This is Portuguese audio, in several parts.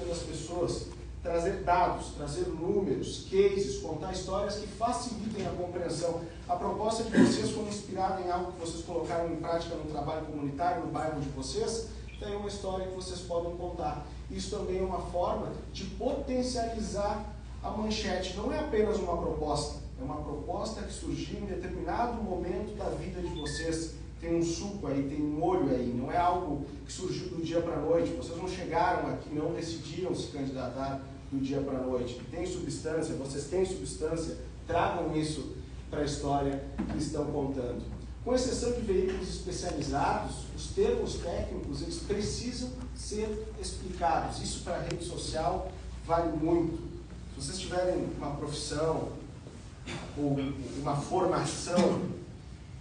pelas pessoas, trazer dados, trazer números, cases, contar histórias que facilitem a compreensão. A proposta de vocês foi inspirada em algo que vocês colocaram em prática no trabalho comunitário, no bairro de vocês, tem uma história que vocês podem contar. Isso também é uma forma de potencializar a manchete. Não é apenas uma proposta, é uma proposta que surgiu em determinado momento da vida de vocês. Tem um suco aí, tem um molho aí, não é algo que surgiu do dia para a noite. Vocês não chegaram aqui, não decidiram se candidatar do dia para a noite. Tem substância, vocês têm substância, tragam isso para a história que estão contando. Com exceção de veículos especializados, os termos técnicos eles precisam ser explicados. Isso para a rede social vale muito. Se vocês tiverem uma profissão ou uma formação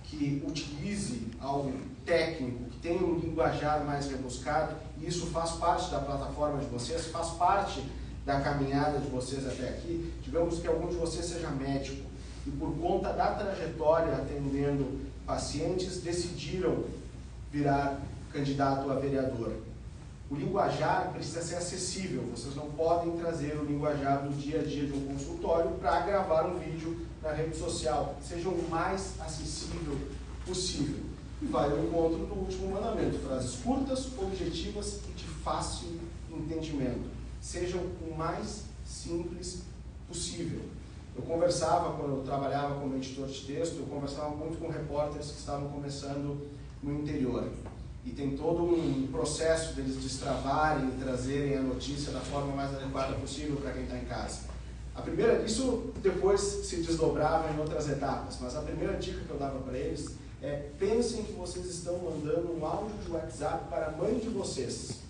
que utilize algo técnico, que tenha um linguajar mais rebuscado, e isso faz parte da plataforma de vocês, faz parte da caminhada de vocês até aqui. Digamos que algum de vocês seja médico e por conta da trajetória atendendo pacientes decidiram virar candidato a vereador. O linguajar precisa ser acessível, vocês não podem trazer o linguajar do dia a dia de um consultório para gravar um vídeo na rede social. Sejam o mais acessível possível. E vai ao encontro do último mandamento, frases curtas, objetivas e de fácil entendimento. Sejam o mais simples possível. Eu conversava, quando eu trabalhava como editor de texto, eu conversava muito com repórteres que estavam começando no interior. E tem todo um processo deles destravarem e trazerem a notícia da forma mais adequada possível para quem está em casa. Isso depois se desdobrava em outras etapas, mas a primeira dica que eu dava para eles é: pensem que vocês estão mandando um áudio de WhatsApp para a mãe de vocês.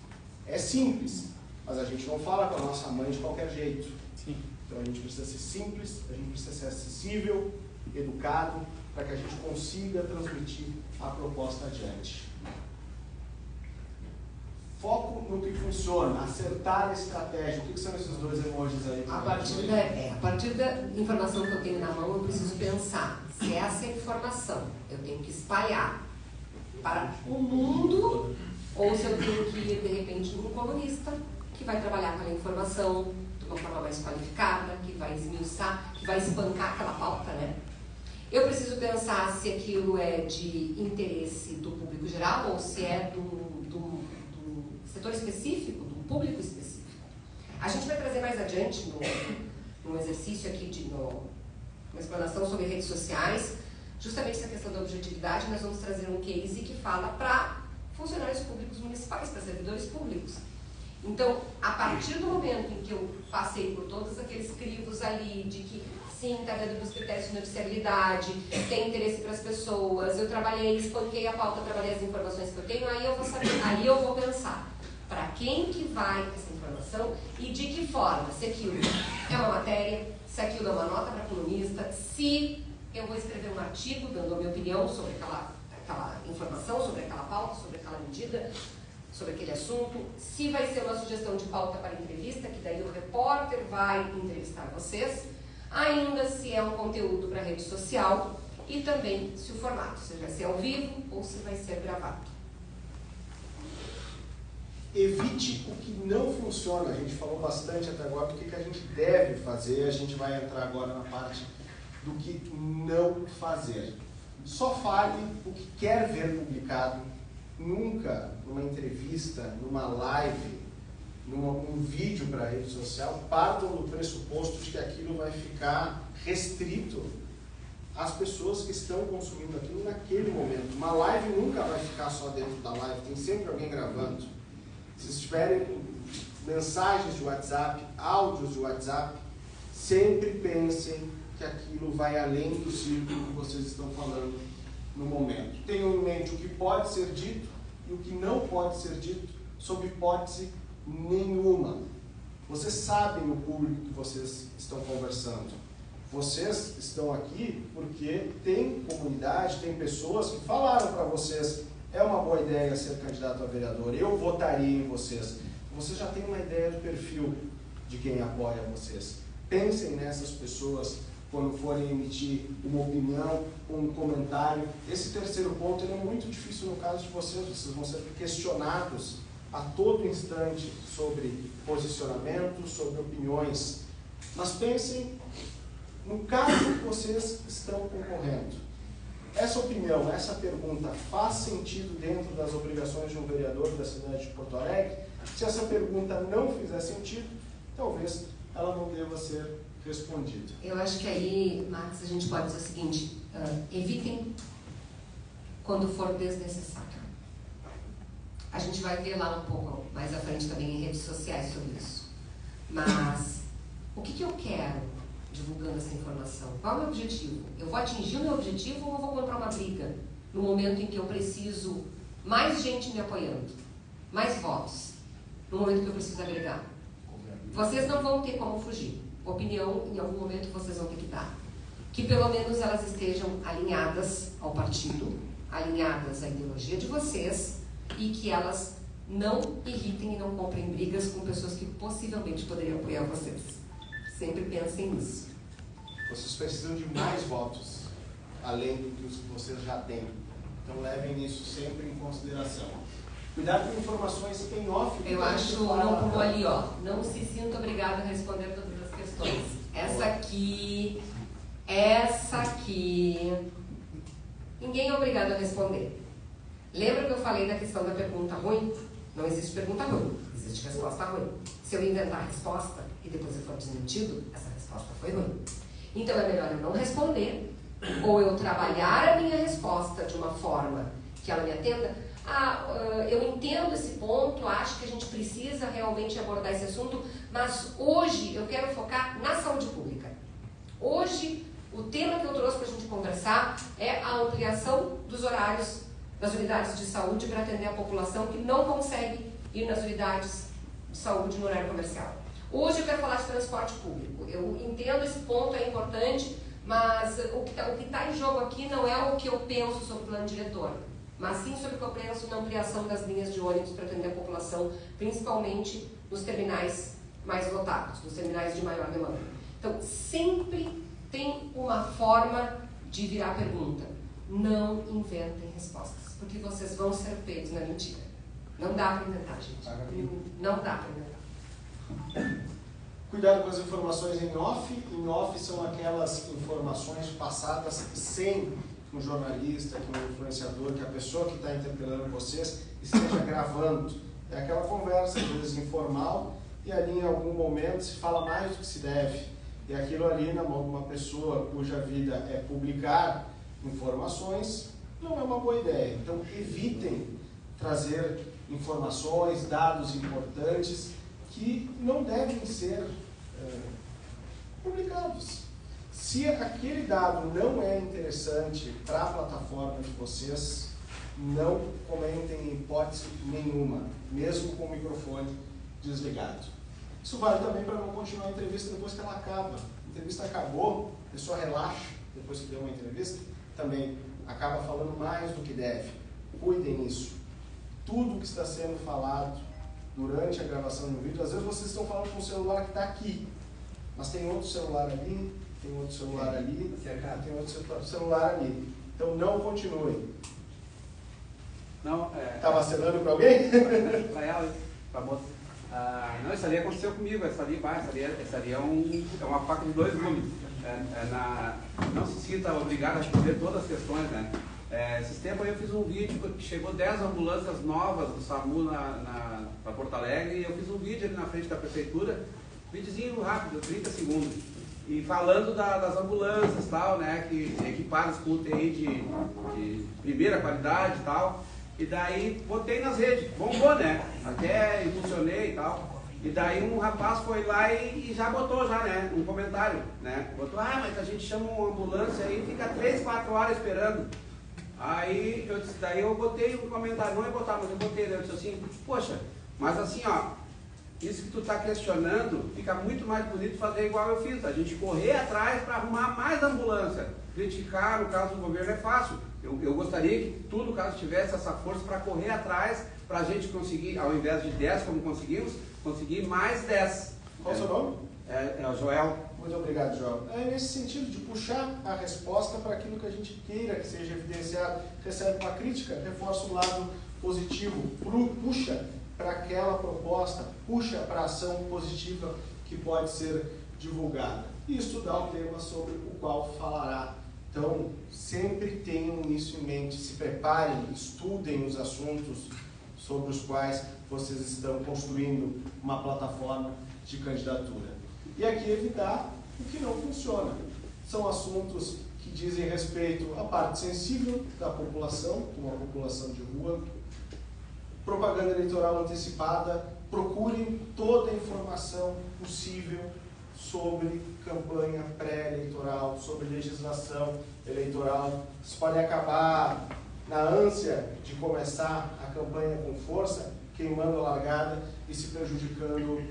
É simples, mas a gente não fala com a nossa mãe de qualquer jeito. Sim. Então a gente precisa ser simples, a gente precisa ser acessível, educado, para que a gente consiga transmitir a proposta adiante. Foco no que funciona, acertar a estratégia. O que são esses dois emojis aí? A partir da informação que eu tenho na mão, eu preciso pensar se essa informação eu tenho que espalhar para o mundo ou se eu tenho que ir, de repente, num colunista que vai trabalhar aquela informação de uma forma mais qualificada, que vai esmiuçar, que vai espancar aquela pauta, né? Eu preciso pensar se aquilo é de interesse do público geral ou se é do setor específico, do público específico. A gente vai trazer mais adiante, no exercício aqui, uma explanação sobre redes sociais, justamente essa questão da objetividade. Nós vamos trazer um case que fala para funcionários públicos municipais, para servidores públicos. Então, a partir do momento em que eu passei por todos aqueles crivos ali, de que sim, está dentro dos critérios de noticiabilidade, tem interesse para as pessoas, eu trabalhei, espanquei a pauta, trabalhei as informações que eu tenho, aí eu vou saber, aí eu vou pensar para quem que vai essa informação e de que forma, se aquilo é uma matéria, se aquilo é uma nota para colunista, se eu vou escrever um artigo dando a minha opinião sobre aquela informação, sobre aquela pauta, sobre aquela medida, sobre aquele assunto, se vai ser uma sugestão de pauta para entrevista, que daí o repórter vai entrevistar vocês, ainda se é um conteúdo para rede social e também se o formato, se vai ser ao vivo ou se vai ser gravado. Evite o que não funciona. A gente falou bastante até agora do que a gente deve fazer. A gente vai entrar agora na parte do que não fazer. Só fale o que quer ver publicado. Nunca, numa entrevista, numa live, num vídeo para a rede social, partam do pressuposto de que aquilo vai ficar restrito às pessoas que estão consumindo aquilo naquele momento. Uma live nunca vai ficar só dentro da live, tem sempre alguém gravando. Se tiverem mensagens de WhatsApp, áudios de WhatsApp, sempre pensem que aquilo vai além do círculo que vocês estão falando no momento. Tenham em mente o que pode ser dito e o que não pode ser dito, sob hipótese nenhuma. Vocês sabem o público que vocês estão conversando. Vocês estão aqui porque tem comunidade, tem pessoas que falaram para vocês: é uma boa ideia ser candidato a vereador, eu votaria em vocês. Vocês já têm uma ideia do perfil de quem apoia vocês. Pensem nessas pessoas quando forem emitir uma opinião ou um comentário. Esse terceiro ponto ele é muito difícil no caso de vocês. Vocês vão ser questionados a todo instante sobre posicionamento, sobre opiniões, mas pensem no caso que vocês estão concorrendo. Essa opinião, essa pergunta faz sentido dentro das obrigações de um vereador da cidade de Porto Alegre? Se essa pergunta não fizer sentido, talvez ela não deva ser respondida. Eu acho que aí, Max, a gente pode dizer o seguinte, evitem quando for desnecessário. A gente vai ver lá um pouco mais à frente também em redes sociais sobre isso. Mas o que eu quero divulgando essa informação? Qual é o meu objetivo? Eu vou atingir o meu objetivo ou eu vou comprar uma briga no momento em que eu preciso mais gente me apoiando, mais votos, no momento que eu preciso agregar? Vocês não vão ter como fugir. Opinião, em algum momento, vocês vão ter que dar. Que pelo menos elas estejam alinhadas ao partido, alinhadas à ideologia de vocês, e que elas não irritem e não comprem brigas com pessoas que possivelmente poderiam apoiar vocês. Sempre pensem nisso. Vocês precisam de mais votos, além do que os que vocês já têm. Então levem isso sempre em consideração. Cuidado com informações em off. Eu acho, não pulou ali, ó. Não se sinta obrigado a responder todas as questões. Essa aqui, ninguém é obrigado a responder. Lembra que eu falei da questão da pergunta ruim? Não existe pergunta ruim, existe resposta ruim. Se eu inventar a resposta e depois eu for desmentido, essa resposta foi ruim. Então é melhor eu não responder, ou eu trabalhar a minha resposta de uma forma que ela me atenda. Eu entendo esse ponto, acho que a gente precisa realmente abordar esse assunto, mas hoje eu quero focar na saúde pública. Hoje, o tema que eu trouxe para a gente conversar é a ampliação dos horários das unidades de saúde para atender a população que não consegue ir nas unidades de saúde no horário comercial. Hoje eu quero falar de transporte público. Eu entendo esse ponto, é importante, mas o que está em jogo aqui não é o que eu penso sobre o plano diretor, mas sim sobre o que eu penso na ampliação das linhas de ônibus para atender a população, principalmente nos terminais mais lotados, nos terminais de maior demanda. Então, sempre tem uma forma de virar pergunta. Não inventem respostas, porque vocês vão ser pegos na mentira. Não dá para inventar, gente. Não dá para inventar. Cuidado com as informações em off. Em off são aquelas informações passadas sem um jornalista, que um influenciador, que a pessoa que está interpelando vocês esteja gravando. É aquela conversa, às vezes informal, e ali em algum momento se fala mais do que se deve. E aquilo ali na mão de uma pessoa cuja vida é publicar informações, não é uma boa ideia. Então evitem trazer informações, dados importantes que não devem ser publicados. Se aquele dado não é interessante para a plataforma de vocês, não comentem em hipótese nenhuma, mesmo com o microfone desligado. Isso vale também para não continuar a entrevista depois que ela acaba. A entrevista acabou, a pessoa relaxa depois que deu uma entrevista, também acaba falando mais do que deve. Cuidem nisso. Tudo que está sendo falado durante a gravação do vídeo, às vezes vocês estão falando com o celular que está aqui, mas tem outro celular ali, tem outro celular ali, tem outro celular ali. Então não continuem. Não, Está vacilando para alguém? Para ela, para a moça. Não, isso ali aconteceu comigo, essa ali é uma faca de dois gumes. Não se sinta obrigado a responder todas as questões, né? Esses tempos aí eu fiz um vídeo que chegou 10 ambulâncias novas do SAMU para Porto Alegre, e eu fiz um vídeo ali na frente da prefeitura, videozinho rápido, 30 segundos, e falando das ambulâncias tal, né, que equipadas com UTI de primeira qualidade e tal, e daí botei nas redes, bombou, né, até impulsionei e tal. E daí um rapaz foi lá e já botou né, um comentário, né, botou, mas a gente chama uma ambulância aí e fica 3, 4 horas esperando. Aí eu botei um comentário, não ia botar, mas eu botei, eu disse assim, poxa, mas assim, ó, isso que tu está questionando, fica muito mais bonito fazer igual eu fiz, a gente correr atrás para arrumar mais ambulância. Criticar, no caso do governo, é fácil. Eu gostaria que tudo, caso tivesse essa força para correr atrás, para a gente conseguir, ao invés de 10 como conseguimos, conseguir mais 10. Qual o seu nome? É o Joel. Muito obrigado, Joel. É nesse sentido de puxar a resposta para aquilo que a gente queira que seja evidenciado. Recebe uma crítica, reforça o lado positivo, puxa para aquela proposta, puxa para a ação positiva que pode ser divulgada. E estudar o tema sobre o qual falará. Então, sempre tenham isso em mente, se preparem, estudem os assuntos sobre os quais vocês estão construindo uma plataforma de candidatura. E aqui evitar o que não funciona. São assuntos que dizem respeito à parte sensível da população, como a população de rua, propaganda eleitoral antecipada, procurem toda a informação possível sobre campanha pré-eleitoral, sobre legislação eleitoral. Isso pode acabar na ânsia de começar a campanha com força, queimando a largada e se prejudicando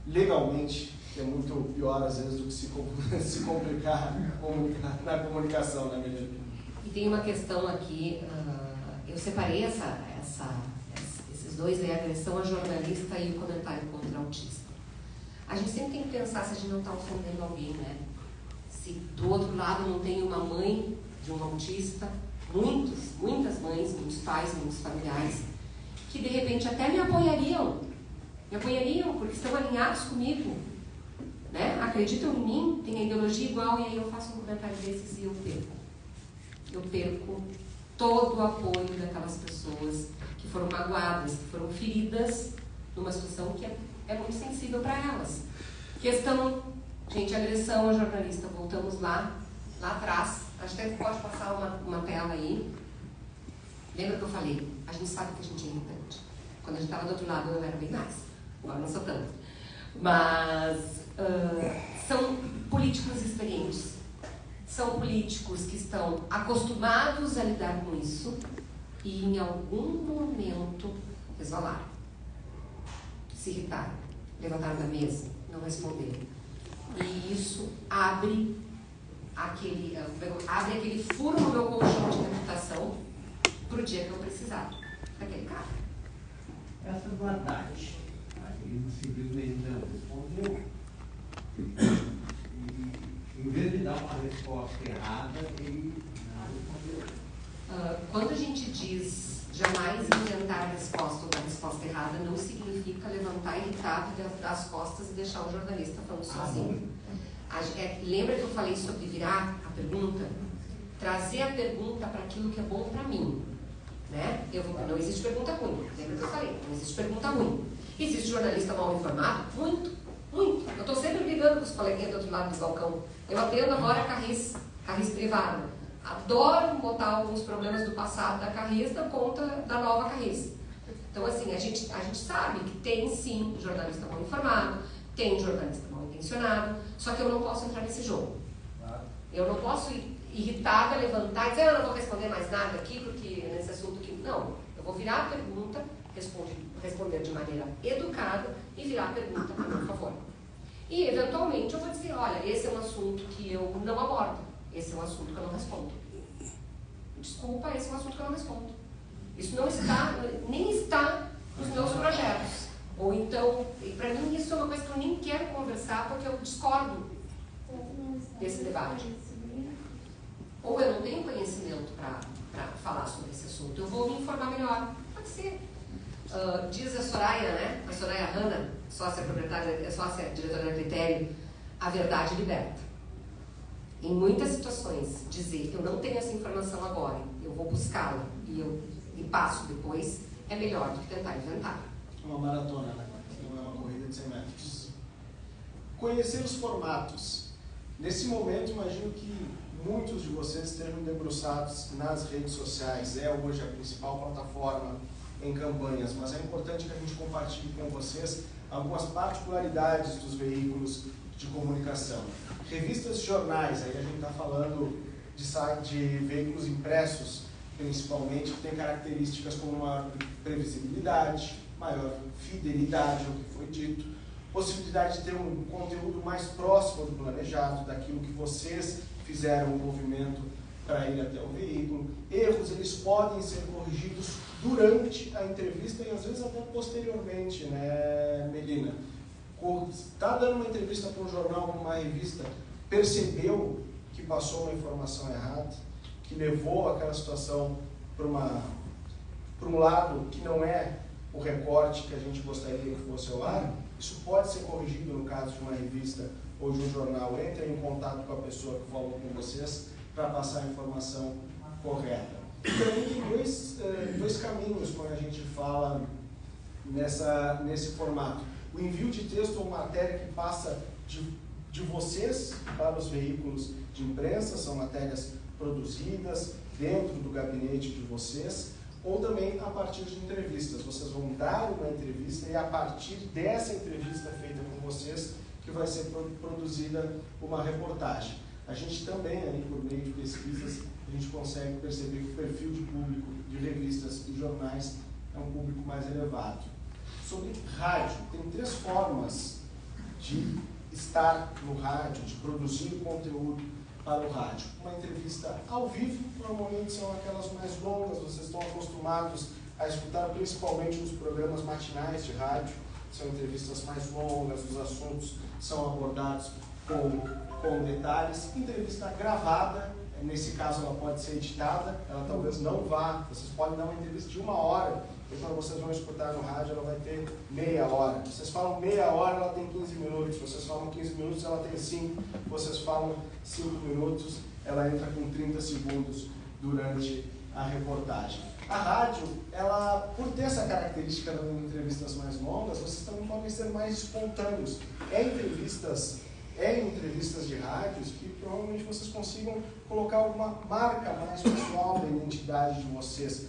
legalmente, que é muito pior às vezes do que se complicar na comunicação, né, menina? E tem uma questão aqui, eu separei esses dois, a agressão a jornalista e o comentário contra autista. A gente sempre tem que pensar se a gente não está ofendendo alguém, né? Se do outro lado não tem uma mãe de um autista, muitas mães, muitos pais, muitos familiares, que de repente até me apoiariam porque estão alinhados comigo, né? Acreditam em mim, têm a ideologia igual, e aí eu faço um comentário desses e eu perco todo o apoio daquelas pessoas que foram magoadas, que foram feridas numa situação que é muito sensível para elas. Questão, gente, agressão a jornalista, voltamos lá atrás, acho que pode passar uma tela aí. Lembra que eu falei? A gente sabe que a gente é irritante. Quando a gente estava do outro lado eu era bem mais, agora não sou tanto. Mas são políticos experientes, são políticos que estão acostumados a lidar com isso e em algum momento resvalaram, se irritaram, levantaram da mesa, não responderam. E isso abre aquele furo no meu colchão de reputação para o dia que eu precisar daquele cara. Essa boa tarde. Ele simplesmente não respondeu. E, em vez de dar uma resposta errada, ele não respondeu. Quando a gente diz jamais inventar a resposta ou dar a resposta errada, não significa levantar irritado, dar as costas e deixar o jornalista falando sozinho. Lembra que eu falei sobre virar a pergunta? Trazer a pergunta para aquilo que é bom para mim. Né? Não existe pergunta ruim. Lembra que eu falei? Não existe pergunta ruim. Existe jornalista mal informado? Muito. Eu estou sempre brigando com os coleguinhas do outro lado do balcão. Eu atendo agora a Carris privada. Adoro botar alguns problemas do passado da Carris na conta da nova Carris. Então, assim, a gente sabe que tem sim jornalista mal informado, tem jornalista mal intencionado, só que eu não posso entrar nesse jogo. Eu não posso ir irritada, levantar e dizer, eu não vou responder mais nada aqui, porque nesse assunto aqui. Não, eu vou virar a pergunta, responder de maneira educada e virar a pergunta a meu favor. E, eventualmente, eu vou dizer, olha, esse é um assunto que eu não abordo, esse é um assunto que eu não respondo. Desculpa, esse é um assunto que eu não respondo. Isso não está, nem está nos meus projetos. Ou então, para mim, isso é uma coisa que eu nem quero conversar, porque eu discordo desse debate. Ou eu não tenho conhecimento para falar sobre esse assunto, eu vou me informar melhor. Pode ser. Diz a Soraya, né? A Soraya Hanna, sócia diretora da Critério, a verdade liberta. Em muitas situações, dizer eu não tenho essa informação agora, eu vou buscá-la e passo depois, é melhor do que tentar inventar. Uma maratona, né? Não é uma corrida de 100 metros. Conhecer os formatos. Nesse momento, imagino que muitos de vocês estejam debruçados nas redes sociais. É hoje a principal plataforma em campanhas, mas é importante que a gente compartilhe com vocês algumas particularidades dos veículos de comunicação. Revistas e jornais, aí a gente está falando de veículos impressos, principalmente, que tem características como maior previsibilidade, maior fidelidade ao que foi dito, possibilidade de ter um conteúdo mais próximo do planejado, daquilo que vocês fizeram o movimento para ir até o veículo. Erros, eles podem ser corrigidos durante a entrevista e às vezes até posteriormente, né, Melina? Está dando uma entrevista para um jornal, para uma revista, percebeu que passou uma informação errada, que levou aquela situação para um lado que não é o recorte que a gente gostaria que fosse ao ar. Isso pode ser corrigido no caso de uma revista ou de um jornal. Entrem em contato com a pessoa que falou com vocês para passar a informação correta. Então, tem dois caminhos quando a gente fala nesse formato. O envio de texto ou matéria que passa de vocês para os veículos de imprensa, são matérias produzidas dentro do gabinete de vocês, ou também a partir de entrevistas. Vocês vão dar uma entrevista e a partir dessa entrevista feita com vocês que vai ser produzida uma reportagem. A gente também, aí, por meio de pesquisas, a gente consegue perceber que o perfil de público de revistas e jornais é um público mais elevado. Sobre rádio, tem 3 formas de estar no rádio, de produzir conteúdo para o rádio. Uma entrevista ao vivo, normalmente são aquelas mais longas, vocês estão acostumados a escutar principalmente nos programas matinais de rádio, são entrevistas mais longas, os assuntos são abordados com detalhes. Entrevista gravada, nesse caso ela pode ser editada, ela talvez não vá, vocês podem dar uma entrevista de 1 hora, e quando vocês vão escutar no rádio ela vai ter meia hora. Vocês falam meia hora, ela tem 15 minutos, vocês falam 15 minutos, ela tem 5, vocês falam 5 minutos, ela entra com 30 segundos durante a reportagem. A rádio, ela, por ter essa característica das entrevistas mais longas, vocês também podem ser mais espontâneos. É em entrevistas de rádios que provavelmente vocês consigam colocar alguma marca mais pessoal da identidade de vocês.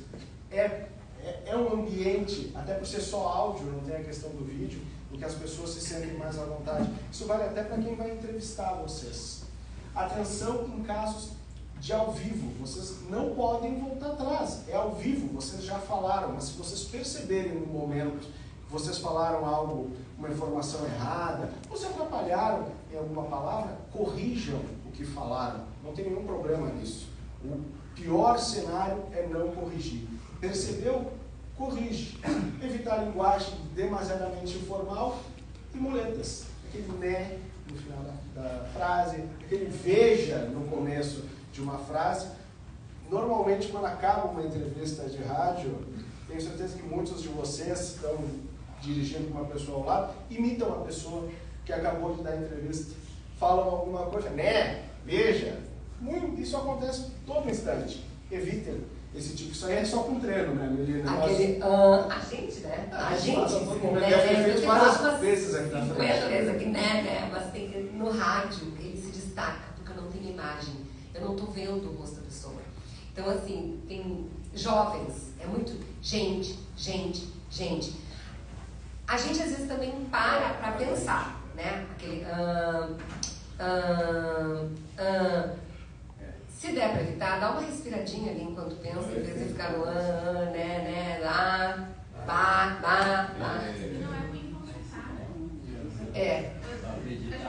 É um ambiente, até por ser só áudio, não tem a questão do vídeo, em que as pessoas se sentem mais à vontade. Isso vale até para quem vai entrevistar vocês. Atenção em casos de ao vivo, vocês não podem voltar atrás, é ao vivo, vocês já falaram, mas se vocês perceberem no momento que vocês falaram algo, uma informação errada, ou se atrapalharam em alguma palavra, corrijam o que falaram, não tem nenhum problema nisso. O pior cenário é não corrigir. Percebeu? Corrige. Evitar linguagem demasiadamente informal e muletas. Aquele né no final da frase, aquele veja no começo de uma frase. Normalmente, quando acaba uma entrevista de rádio, tenho certeza que muitos de vocês estão dirigindo com uma pessoa ao lado, imitam a pessoa que acabou de dar a entrevista, falam alguma coisa, né, veja. Isso acontece todo instante. Evitem esse tipo. Isso aí é só com treino, né, Melina? Aquele, a gente, né? A gente. Eu várias vezes aqui na frente. Aqui, né? Mas tem que, no rádio, ele se destaca, porque eu não tenho imagem. Eu não estou vendo o rosto da pessoa. Então, assim, tem jovens, é muito gente. A gente, às vezes, também para pensar, né? Aquele... Se der para evitar, dá uma respiradinha ali enquanto pensa, em vez de ficar no né, lá, bah. Não é ruim conversar, né?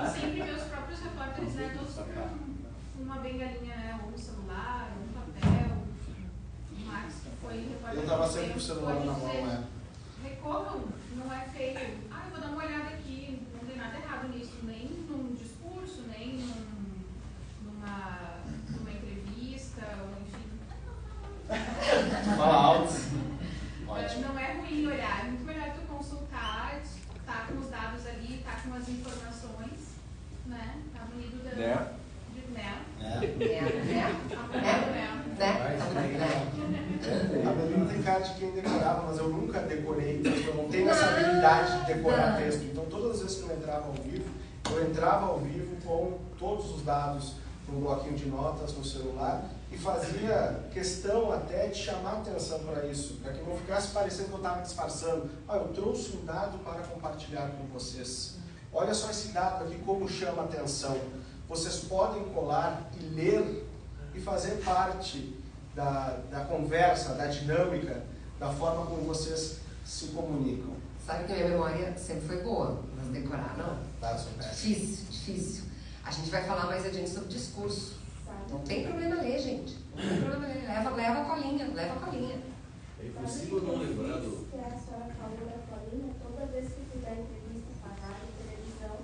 A gente sempre vê os próprios repórteres, né, todos com uma bengalinha, né, ou um celular, ou um papel. O Max, que foi repórter. Eu estava sempre com o celular na mão, né? Recorram, não é feio. Eu vou dar uma olhada aqui, não tem nada errado nisso, nem num discurso, nem numa entrevista, ou enfim. Fala alto. Não é ruim olhar, é muito melhor tu consultar, tá com os dados ali, tá com as informações, né? Tá bonito da... Né? A Belina tem cara de quem decorava, mas eu nunca decorei texto, eu não tenho essa habilidade de decorar texto. Então, todas as vezes que eu entrava ao vivo com todos os dados num bloquinho de notas no celular e fazia questão até de chamar atenção para isso, para que não ficasse parecendo que eu estava disfarçando. Eu trouxe um dado para compartilhar com vocês. Olha só esse dado aqui, como chama atenção. Vocês podem colar e ler e fazer parte da conversa, da dinâmica, da forma como vocês se comunicam. Sabe que a minha memória sempre foi boa, mas decorar não. Tá, Difícil. A gente vai falar mais adiante sobre discurso. Não tem problema ler, gente. Não tem problema ler. Leva a colinha. É impossível não lembrar do... Que a senhora falou da colinha, toda vez que fizer entrevista para rádio e televisão,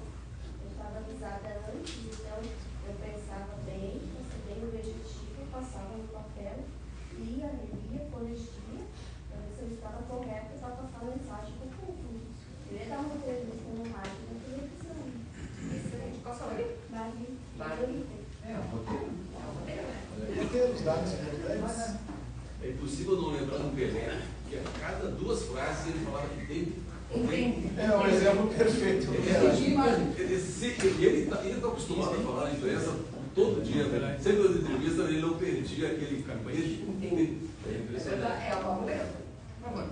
eu estava avisada antes, então eu pensava bem, passei bem o objetivo, passava no papel, lia, relia, corrigia, para ver se eu estava correta para passar no dados importantes. É impossível não lembrar do Pelé, que a cada 2 frases ele falava que tem. É um exemplo perfeito. Ele está acostumado a falar na imprensa todo dia, né? Sempre nas entrevistas ele não perdia aquele campete. É uma mulher. Por favor.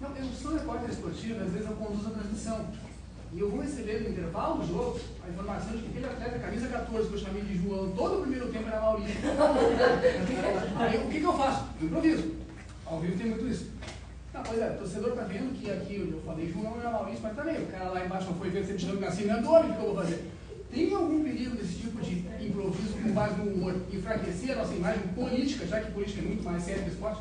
Não, eu sou repórter esportivo, às vezes eu conduzo a transmissão. E eu vou receber no intervalo do jogo a informação de que aquele atleta, camisa 14, que eu chamei de João, todo o primeiro tempo era Maurício. Aí o que eu faço? Eu improviso. Ao vivo tem muito isso. Não, pois é, o torcedor está vendo que aqui eu falei João era Maurício, mas também o cara lá embaixo não foi ver certidão de nascimento do homem, o que eu vou fazer? Tem algum perigo desse tipo de improviso com base no humor enfraquecer a nossa imagem política, já que política é muito mais séria que esporte?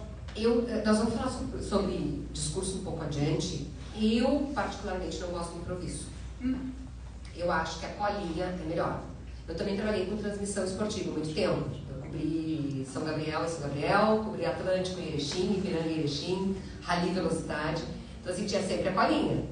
Nós vamos falar sobre discurso um pouco adiante. Eu, particularmente, não gosto do improviso. Eu acho que a colinha é melhor. Eu também trabalhei com transmissão esportiva há muito tempo. Eu cobri São Gabriel e São Gabriel, cobri Atlântico e Erechim, Ipiranga e Erechim, Rally Velocidade. Então, assim, tinha sempre a colinha.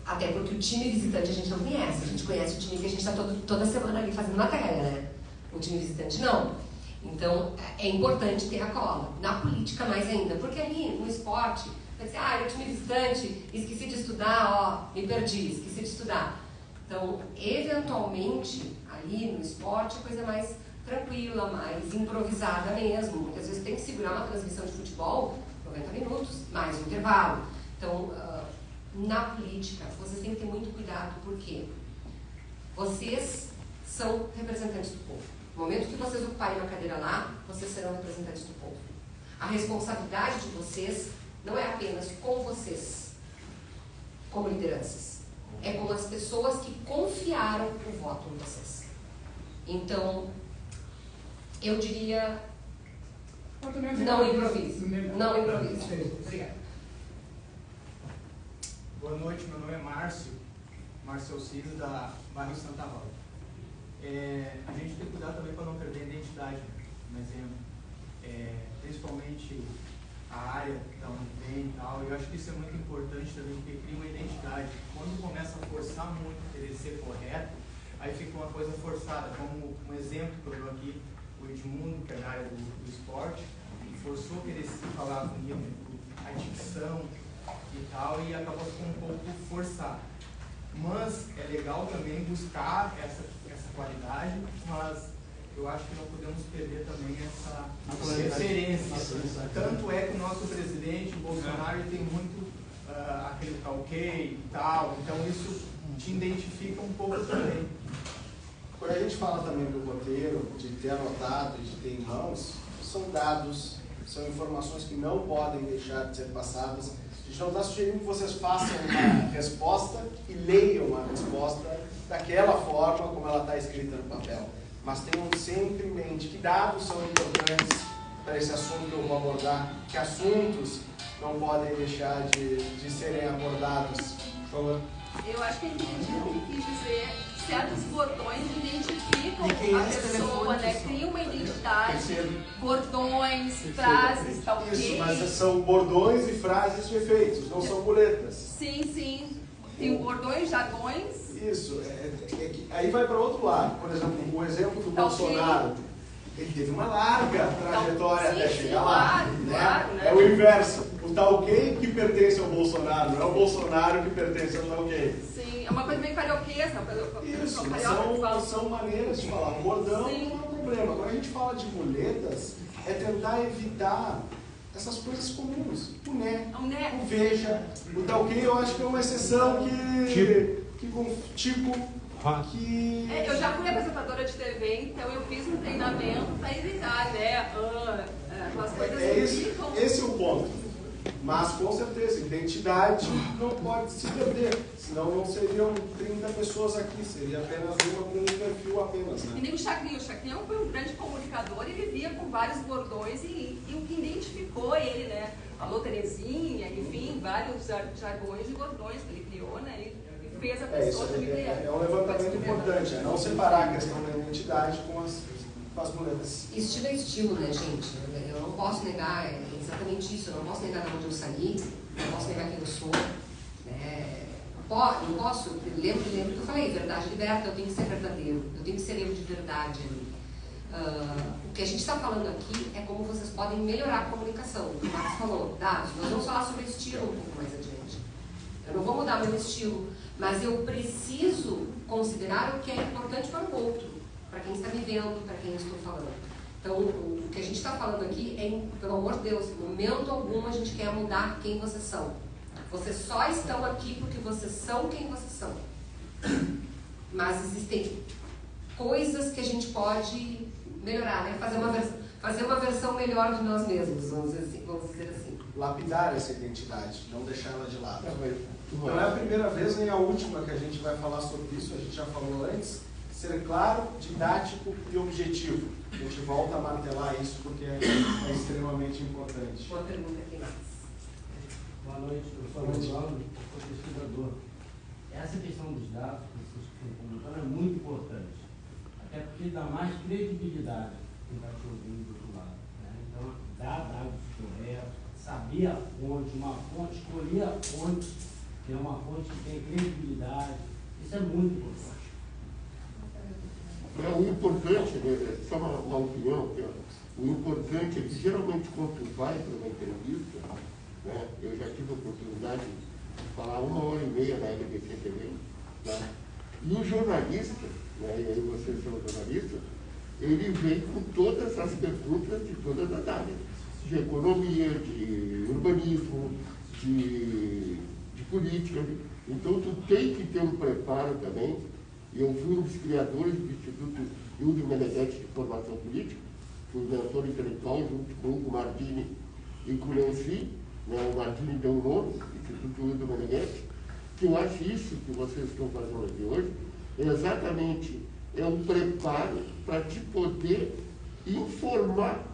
Até porque o time visitante a gente não conhece. A gente conhece o time que a gente está toda semana ali fazendo matéria, né? O time visitante não. Então, é importante ter a cola. Na política, mais ainda. Porque ali, no esporte, vai dizer, o time visitante, esqueci de estudar, me perdi, esqueci de estudar. Então, eventualmente, ali no esporte, a coisa mais tranquila, mais improvisada mesmo. Muitas vezes tem que segurar uma transmissão de futebol 90 minutos, mais um intervalo. Então, na política, vocês têm que ter muito cuidado, porque vocês são representantes do povo. No momento que vocês ocuparem uma cadeira lá, vocês serão representantes do povo. A responsabilidade de vocês não é apenas com vocês, como lideranças. É com as pessoas que confiaram o voto em vocês. Então, eu diria, não improvise. Não improvise. Obrigado. Boa noite, meu nome é Márcio Alcides, da bairro Santa Rosa. A gente tem que cuidar também para não perder a identidade, um exemplo. Principalmente a área da onde vem e tal. Eu acho que isso é muito importante também, porque cria uma identidade. Quando começa a forçar muito, querer ser correto, aí fica uma coisa forçada. Como um exemplo que eu dou aqui, o Edmundo, que é da área do esporte, forçou a querer falar bonito, a dicção e tal, e acabou ficando um pouco forçado. Mas é legal também buscar essa qualidade, mas eu acho que não podemos perder também essa referência. Tanto é que o nosso presidente, o Bolsonaro, ele tem muito aquele ok e tal, então isso te identifica um pouco também. Quando a gente fala também do roteiro, de ter anotado e de ter em mãos, são dados, são informações que não podem deixar de ser passadas. A gente não está sugerindo que vocês façam uma resposta e leiam a resposta daquela forma como ela está escrita no papel. Mas tenham sempre em mente que dados são importantes para esse assunto que eu vou abordar, que assuntos não podem deixar de serem abordados. Por favor. Eu acho que a gente quis dizer certos bordões identificam a pessoa, né? Cria uma identidade, bordões, frases, tá ok? Isso, mas são bordões e frases de efeitos, não são muletas. Sim. Tem bordões, jargões. Isso, aí vai para outro lado. Por exemplo, o exemplo do Bolsonaro, ele teve uma larga trajetória até chegar lá. Claro, né? É o inverso. O tá ok que pertence ao Bolsonaro, não é o Bolsonaro que pertence ao tá ok. Sim, é uma coisa meio carioquesa. Isso, são maneiras de falar. O bordão não é um problema. Quando a gente fala de muletas, é tentar evitar essas coisas comuns. O né, o veja, o tá ok, eu acho que é uma exceção que eu já fui apresentadora de TV, então eu fiz um treinamento para evitar, né? Aquelas coisas ficam... Esse é o ponto. Mas, com certeza, identidade não pode se perder. Senão não seriam 30 pessoas aqui, seria apenas uma com um perfil apenas, né? E nem o Chacrinha foi um grande comunicador, ele via com vários bordões e o que identificou ele, né? Alô, Terezinha, enfim, vários jargões e bordões que ele criou, né? E fez a pessoa também criar. É um levantamento importante, é não separar a questão da identidade com as muletas. Estilo é estilo, né, gente? Eu não posso negar exatamente isso, eu não posso negar de onde eu saí, não posso negar quem eu sou, né? Não posso, lembro que eu falei, verdade liberta, eu tenho que ser verdadeiro, eu tenho que ser eu de verdade ali. O que a gente está falando aqui é como vocês podem melhorar a comunicação. O que o Marcos falou, dados. Nós vamos falar sobre estilo um pouco mais adiante. Eu não vou mudar meu estilo, mas eu preciso considerar o que é importante para o outro, para quem está me vendo, para quem eu estou falando. Então, o que a gente está falando aqui é, pelo amor de Deus, em momento algum a gente quer mudar quem vocês são. Vocês só estão aqui porque vocês são quem vocês são. Mas existem coisas que a gente pode melhorar, né? Fazer uma versão melhor de nós mesmos, vamos dizer assim. Lapidar essa identidade, não deixar ela de lado. Não é a primeira vez nem a última que a gente vai falar sobre isso, a gente já falou antes. Ser claro, didático e objetivo. A gente volta a martelar isso porque é extremamente importante. Uma pergunta aqui mais. Boa noite, eu sou Oswaldo, sou pesquisador. Essa questão dos dados que vocês estão comentando é muito importante, até porque dá mais credibilidade quem está te ouvindo do outro lado. Né? Então, dar dados corretos, saber a fonte, uma fonte, escolher a fonte, que é uma fonte que tem credibilidade, isso é muito importante. O importante, né, só uma opinião, o importante é que geralmente quando tu vai para uma entrevista, né, eu já tive a oportunidade de falar 1h30 na LBC TV, tá? E o jornalista, né, e aí vocês são jornalistas, ele vem com todas as perguntas de todas as áreas, de economia, de urbanismo, de política. Então tu tem que ter um preparo também. Eu fui um dos criadores do Instituto Hildo Meneghetti de Formação Política, fui mentor intelectual junto com o Hugo Mardini e com o Leonci, né, o Mardini deu o nome, Instituto Hildo Meneghetti, que eu acho isso que vocês estão fazendo aqui hoje, é exatamente um preparo para te poder informar,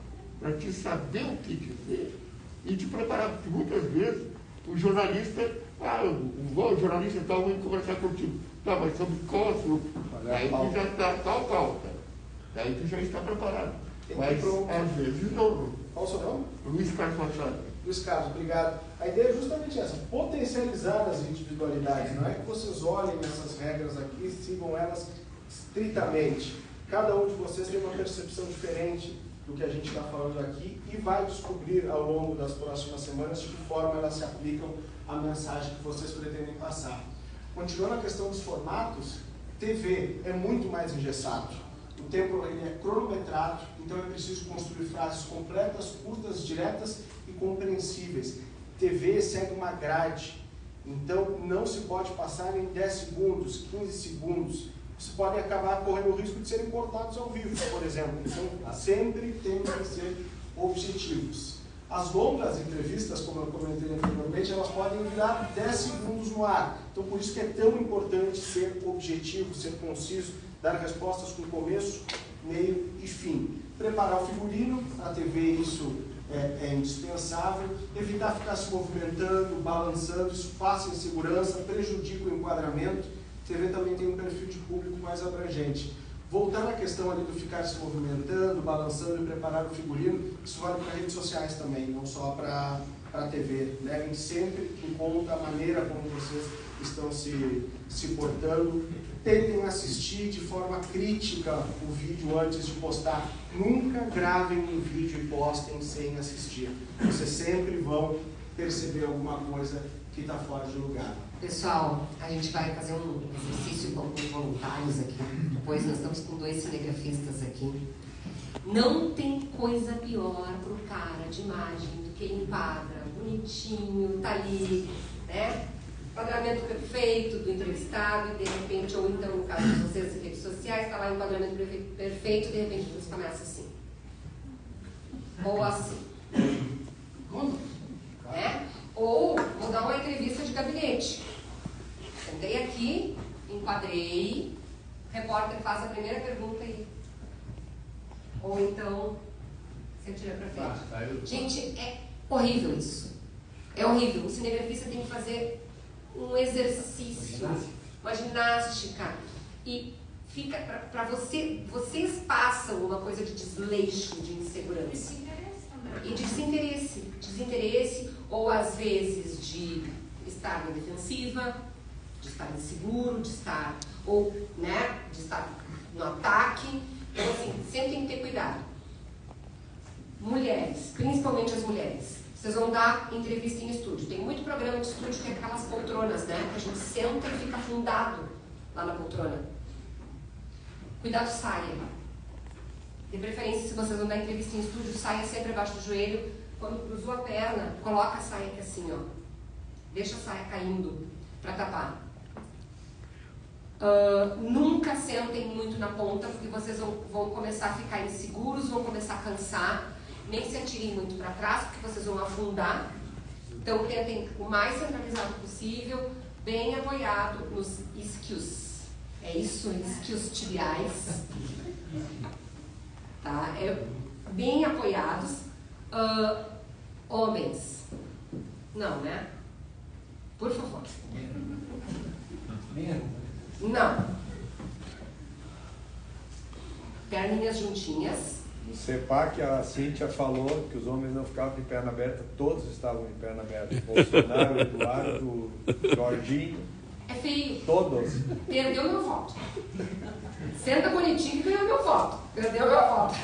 para te saber o que dizer e te preparar, porque muitas vezes o jornalista, o jornalista tal, vem conversar contigo. Tá, mas sobre qual assunto? Aí tu já está tal pauta. Daí tu já está preparado. Mas às vezes não. Qual o seu nome? Luiz Carlos Machado. Luiz Carlos, obrigado. A ideia é justamente essa, potencializar as individualidades. Não é que vocês olhem essas regras aqui e sigam elas estritamente. Cada um de vocês tem uma percepção diferente do que a gente está falando aqui e vai descobrir ao longo das próximas semanas de que forma elas se aplicam à mensagem que vocês pretendem passar. Continuando a questão dos formatos, TV é muito mais engessado. O tempo ele é cronometrado, então é preciso construir frases completas, curtas, diretas e compreensíveis. TV segue uma grade, então não se pode passar em 10 segundos, 15 segundos. Vocês podem acabar correndo o risco de serem cortados ao vivo, por exemplo. Então sempre tem que ser objetivos. As longas entrevistas, como eu comentei anteriormente, elas podem virar 10 segundos no ar. Então, por isso que é tão importante ser objetivo, ser conciso, dar respostas com começo, meio e fim. Preparar o figurino, na TV isso é indispensável. Evitar ficar se movimentando, balançando, isso passa insegurança, prejudica o enquadramento. A TV também tem um perfil de público mais abrangente. Voltando à questão ali do ficar se movimentando, balançando e preparar o figurino, isso vale para redes sociais também, não só para a TV. Levem sempre em conta a maneira como vocês estão se portando. Tentem assistir de forma crítica o vídeo antes de postar. Nunca gravem um vídeo e postem sem assistir. Vocês sempre vão perceber alguma coisa que está fora de lugar. Pessoal, a gente vai fazer um exercício com voluntários aqui. Depois nós estamos com 2 cinegrafistas aqui. Não tem coisa pior para o cara de imagem do que enquadra, bonitinho, tá ali, né? Enquadramento perfeito do entrevistado e de repente, ou então no caso de vocês em redes sociais, está lá o enquadramento perfeito e de repente você começa assim. Ou assim. Como? Né? Ou vou dar uma entrevista de gabinete. Sentei aqui, enquadrei, o repórter faz a primeira pergunta e... Ou então, você tira pra frente. Gente, é horrível isso. É horrível. O cinegrafista tem que fazer um exercício, uma ginástica. E fica para vocês passam uma coisa de desleixo, de insegurança. Desinteresse também. E de desinteresse, ou às vezes de estar na defensiva, de estar inseguro, de estar, ou, né, de estar no ataque. Então, assim, sempre tem que ter cuidado. Mulheres, principalmente as mulheres, vocês vão dar entrevista em estúdio. Tem muito programa de estúdio que é aquelas poltronas, né? Que a gente senta e fica afundado lá na poltrona. Cuidado, saia. De preferência, se vocês vão dar entrevista em estúdio, saia sempre abaixo do joelho. Quando cruzou a perna, coloca a saia aqui assim, ó. Deixa a saia caindo para tapar. Nunca sentem muito na ponta, porque vocês vão começar a ficar inseguros, vão começar a cansar. Nem se atirem muito para trás, porque vocês vão afundar. Então, tentem o mais centralizado possível, bem apoiado nos isquios. É isso, isquios tibiais. Tá? Bem apoiados. Homens. Não, né? Por favor. Não. Perninhas juntinhas. No CEPAC, a Cíntia falou que os homens não ficavam de perna aberta, todos estavam de perna aberta. Bolsonaro, Eduardo, Jorginho. É feio. Todos. Perdeu meu voto. Senta bonitinho que ganhou meu voto. Perdeu meu voto.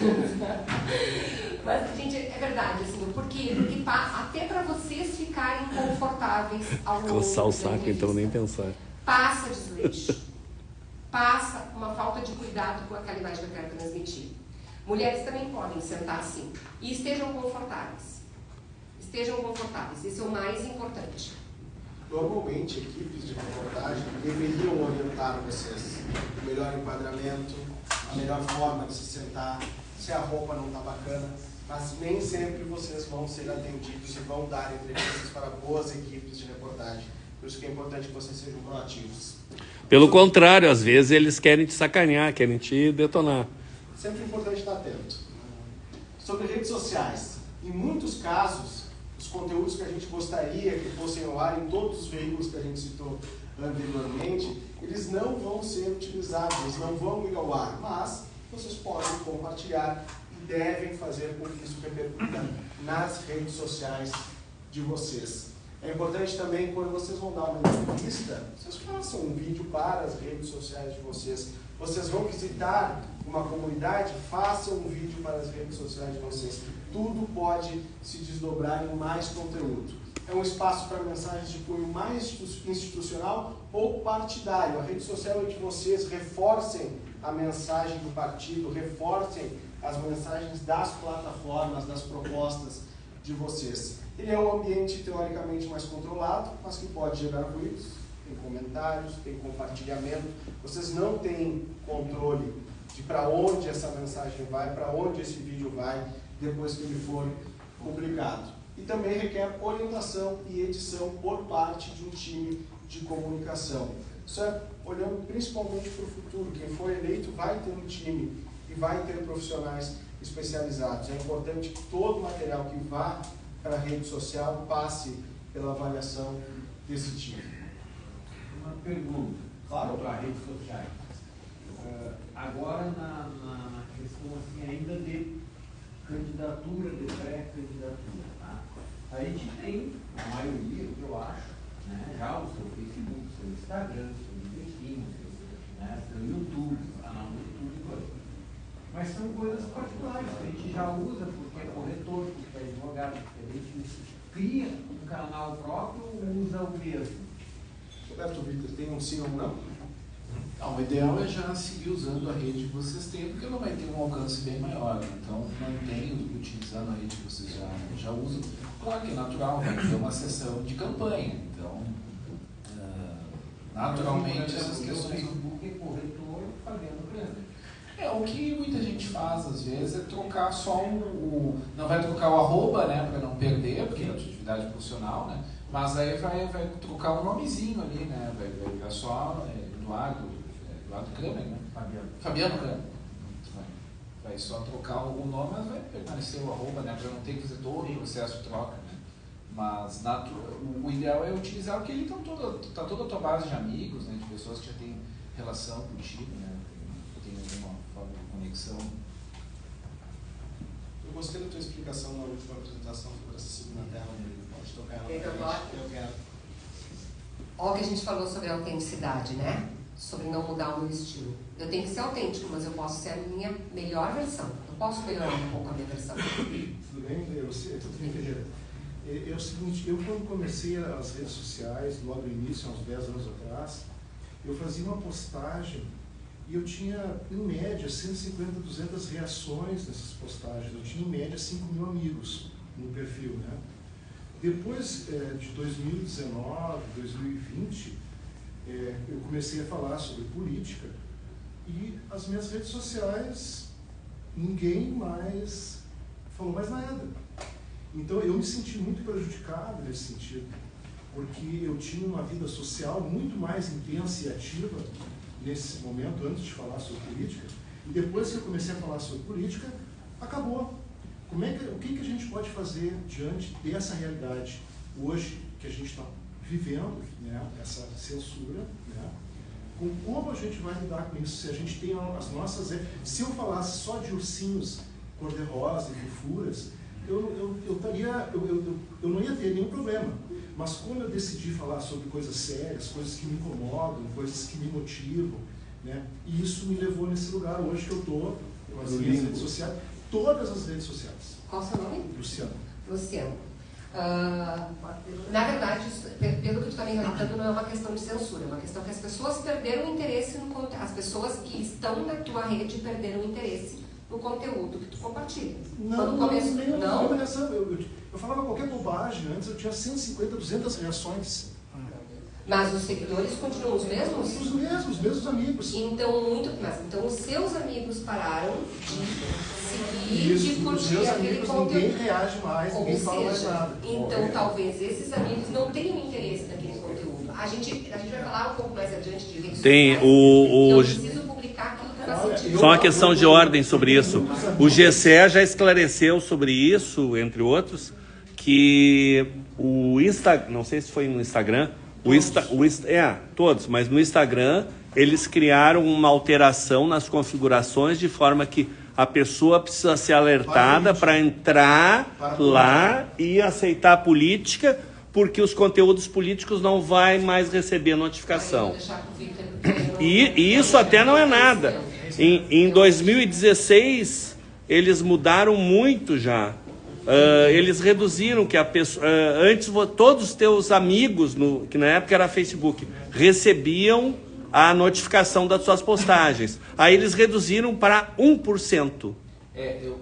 Mas, gente, é verdade, assim, por quê? Porque até para vocês ficarem confortáveis ao longo coçar o saco, então, nem pensar. Passa desleixo. Passa uma falta de cuidado com aquela imagem que eu quero transmitir. Mulheres também podem sentar assim. E estejam confortáveis. Estejam confortáveis. Isso é o mais importante. Normalmente, equipes de reportagem deveriam orientar vocês o melhor enquadramento, a melhor forma de se sentar, se a roupa não está bacana, mas nem sempre vocês vão ser atendidos e vão dar entrevistas para boas equipes de reportagem. Por isso que é importante que vocês sejam proativos. Pelo contrário, às vezes eles querem te sacanear, querem te detonar. Sempre é importante estar atento. Sobre redes sociais, em muitos casos, os conteúdos que a gente gostaria que fossem ao ar em todos os veículos que a gente citou anteriormente, eles não vão ser utilizados, eles não vão ir ao ar, mas vocês podem compartilhar e devem fazer com que isso repercuta nas redes sociais de vocês. É importante também, quando vocês vão dar uma entrevista, vocês façam um vídeo para as redes sociais de vocês. Vocês vão visitar uma comunidade, façam um vídeo para as redes sociais de vocês. Tudo pode se desdobrar em mais conteúdo. É um espaço para mensagens de cunho mais institucional ou partidário. A rede social é de vocês, reforcem a mensagem do partido, reforcem as mensagens das plataformas, das propostas de vocês. Ele é um ambiente teoricamente mais controlado, mas que pode gerar ruídos, tem comentários, tem compartilhamento. Vocês não têm controle de para onde essa mensagem vai, para onde esse vídeo vai, depois que ele for publicado. E também requer orientação e edição por parte de um time de comunicação. Isso é olhando principalmente para o futuro. Quem for eleito vai ter um time e vai ter profissionais especializados. É importante que todo o material que vá para a rede social passe pela avaliação desse time. Uma pergunta, claro, para redes sociais. Agora na questão assim, ainda de candidatura, de pré-candidatura, tá? A gente tem, a maioria, o que eu acho, né, já o seu Facebook, o seu Instagram, o seu LinkedIn, né, seu YouTube, canal no YouTube e coisa. Mas são coisas particulares que a gente já usa porque é corretor, porque é advogado, porque a gente cria um canal próprio ou usa o mesmo. Roberto Vitor, tem um sim ou um não? Não, o ideal é já seguir usando a rede que vocês têm, porque ela vai ter um alcance bem maior, né? Então mantenham utilizando a rede que vocês já usam. Claro que é natural, vai ter uma sessão de campanha, então naturalmente essas questões. Facebook é corretor fazendo grana. O que muita gente faz às vezes é trocar só não vai trocar o arroba, né, para não perder, porque é atividade profissional, né? Mas aí vai trocar um nomezinho ali, né? Vai só Eduardo Kramer, né? Fabiano Kramer. Vai só trocar o nome, mas vai permanecer o arroba, né? Para não ter que fazer todo o processo de troca, né? Mas o ideal é utilizar o que ele está toda a tua base de amigos, né? De pessoas que já têm relação contigo, né? Tem alguma forma de conexão. Eu gostei da tua explicação na última apresentação sobre essa segunda tela. Pode tocar ela. Eu quero. Olha o que a gente falou sobre a autenticidade, né? sobre não mudar o meu estilo. Eu tenho que ser autêntico, mas eu posso ser a minha melhor versão. Eu posso melhorar um pouco a minha versão. Tudo bem? Tudo bem, Ferreira? É o seguinte, eu quando comecei as redes sociais, logo no início, há uns 10 anos atrás, eu fazia uma postagem e eu tinha, em média, 150, 200 reações nessas postagens. Eu tinha, em média, 5.000 amigos no perfil, né? Depois de 2019, 2020, eu comecei a falar sobre política e as minhas redes sociais, ninguém mais falou mais nada. Então eu me senti muito prejudicado nesse sentido, porque eu tinha uma vida social muito mais intensa e ativa nesse momento, antes de falar sobre política, e depois que eu comecei a falar sobre política, acabou. O que a gente pode fazer diante dessa realidade hoje que a gente está vivendo, né, essa censura, né, como a gente vai lidar com isso? Se a gente tem as nossas... Se eu falasse só de ursinhos cor-de-rosa e fofuras, eu não ia ter nenhum problema. Mas como eu decidi falar sobre coisas sérias, coisas que me incomodam, coisas que me motivam, né, e isso me levou nesse lugar hoje que eu estou com as minhas redes sociais, todas as redes sociais. Qual o seu nome? Luciano. Luciano. Na verdade, pelo que tu está me relatando, não é uma questão de censura, é uma questão que as pessoas perderam o interesse no conteúdo. As pessoas que estão na tua rede perderam o interesse no conteúdo que tu compartilha. Eu falava qualquer bobagem, antes eu tinha 150, 200 reações. Mas os seguidores continuam os mesmos? Os mesmos amigos. Então os seus amigos pararam de seguir, Isso, de curtir aquele conteúdo. Ninguém reage mais, ninguém fala mais nada. Então talvez esses amigos não tenham interesse naquele conteúdo. A gente vai falar um pouco mais adiante de redes Tem sociais. Eu preciso publicar aquilo que faz sentido. Só uma questão de ordem sobre isso. O GCE já esclareceu sobre isso, entre outros, que o Instagram, não sei se foi no Instagram, todos, mas no Instagram eles criaram uma alteração nas configurações de forma que a pessoa precisa ser alertada para entrar lá e aceitar a política, porque os conteúdos políticos não vai mais receber notificação. E isso até não é nada. Em 2016 eles mudaram muito já. Eles reduziram que a pessoa, antes todos os teus amigos, que na época era Facebook, recebiam a notificação das suas postagens. Aí eles reduziram para 1%.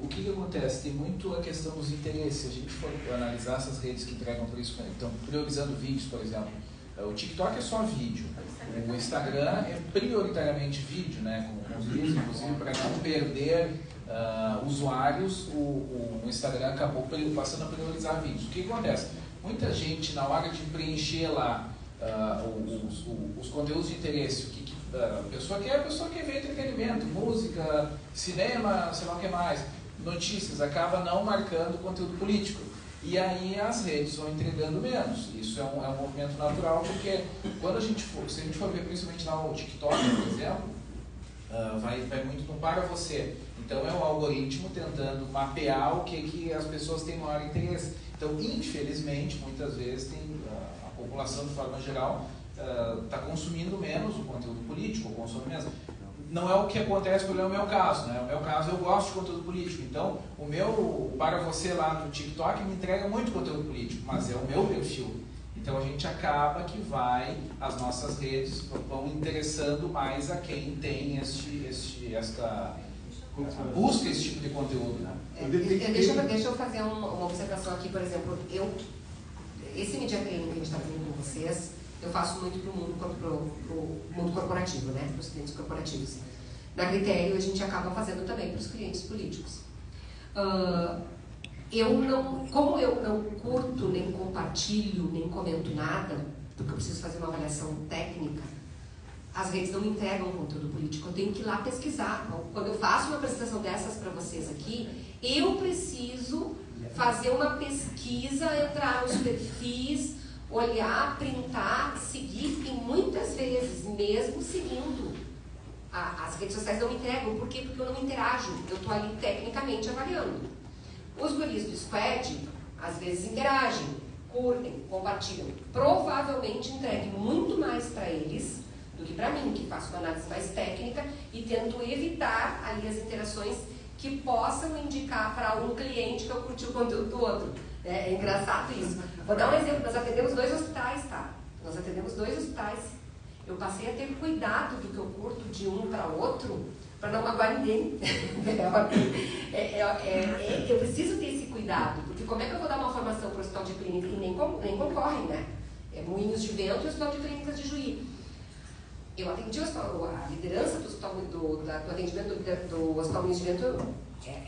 O que acontece? Tem muito a questão dos interesses. Se a gente for analisar essas redes que entregam por isso, então priorizando vídeos, por exemplo, o TikTok é só vídeo, o Instagram é prioritariamente vídeo, né, com os vídeos, inclusive para não perder usuários, o Instagram acabou passando a priorizar vídeos. O que acontece? Muita gente, na hora de preencher lá os conteúdos de interesse, a pessoa quer ver entretenimento, música, cinema, sei lá o que mais, notícias, acaba não marcando conteúdo político. E aí as redes vão entregando menos. Isso é um movimento natural, porque quando se a gente for ver principalmente no TikTok, por exemplo, vai muito no para você. Então é o algoritmo tentando mapear o que as pessoas têm maior interesse. Então, infelizmente, muitas vezes a população, de forma geral, está consumindo menos o conteúdo político, ou consome menos. Não é o que acontece, pelo meu caso, né? No meu caso, eu gosto de conteúdo político. Então, o meu para você lá no TikTok me entrega muito conteúdo político, mas é o meu perfil. Então, a gente acaba que as nossas redes vão interessando mais a quem tem esta busca esse tipo de conteúdo, né? Deixa eu fazer uma observação aqui, por exemplo. Esse media training que a gente está fazendo com vocês, eu faço muito para o mundo corporativo, né? Para os clientes corporativos. Na Critério, a gente acaba fazendo também para os clientes políticos. Como eu não curto, nem compartilho, nem comento nada, porque eu preciso fazer uma avaliação técnica, as redes não me entregam conteúdo político, eu tenho que ir lá pesquisar. Quando eu faço uma apresentação dessas para vocês aqui, eu preciso fazer uma pesquisa, entrar nos perfis, olhar, printar, seguir, e muitas vezes, mesmo seguindo, as redes sociais não me entregam. Por quê? Porque eu não interajo, eu estou ali tecnicamente avaliando. Os guris do Squad, às vezes interagem, curtem, compartilham. Provavelmente entregue muito mais para eles do que para mim, que faço uma análise mais técnica e tento evitar ali as interações que possam indicar para um cliente que eu curti o conteúdo do outro. É engraçado isso. Vou dar um exemplo, nós atendemos 2 hospitais, tá? Nós atendemos 2 hospitais. Eu passei a ter cuidado do que eu curto de um para outro, para não magoar ninguém. Eu preciso ter esse cuidado, porque como é que eu vou dar uma formação para o hospital de clínica e nem concorrem, né? É Moinhos de Vento e o Hospital de Clínicas de Juí. Eu atendi a liderança do atendimento do Hospital Moinhos de Vento,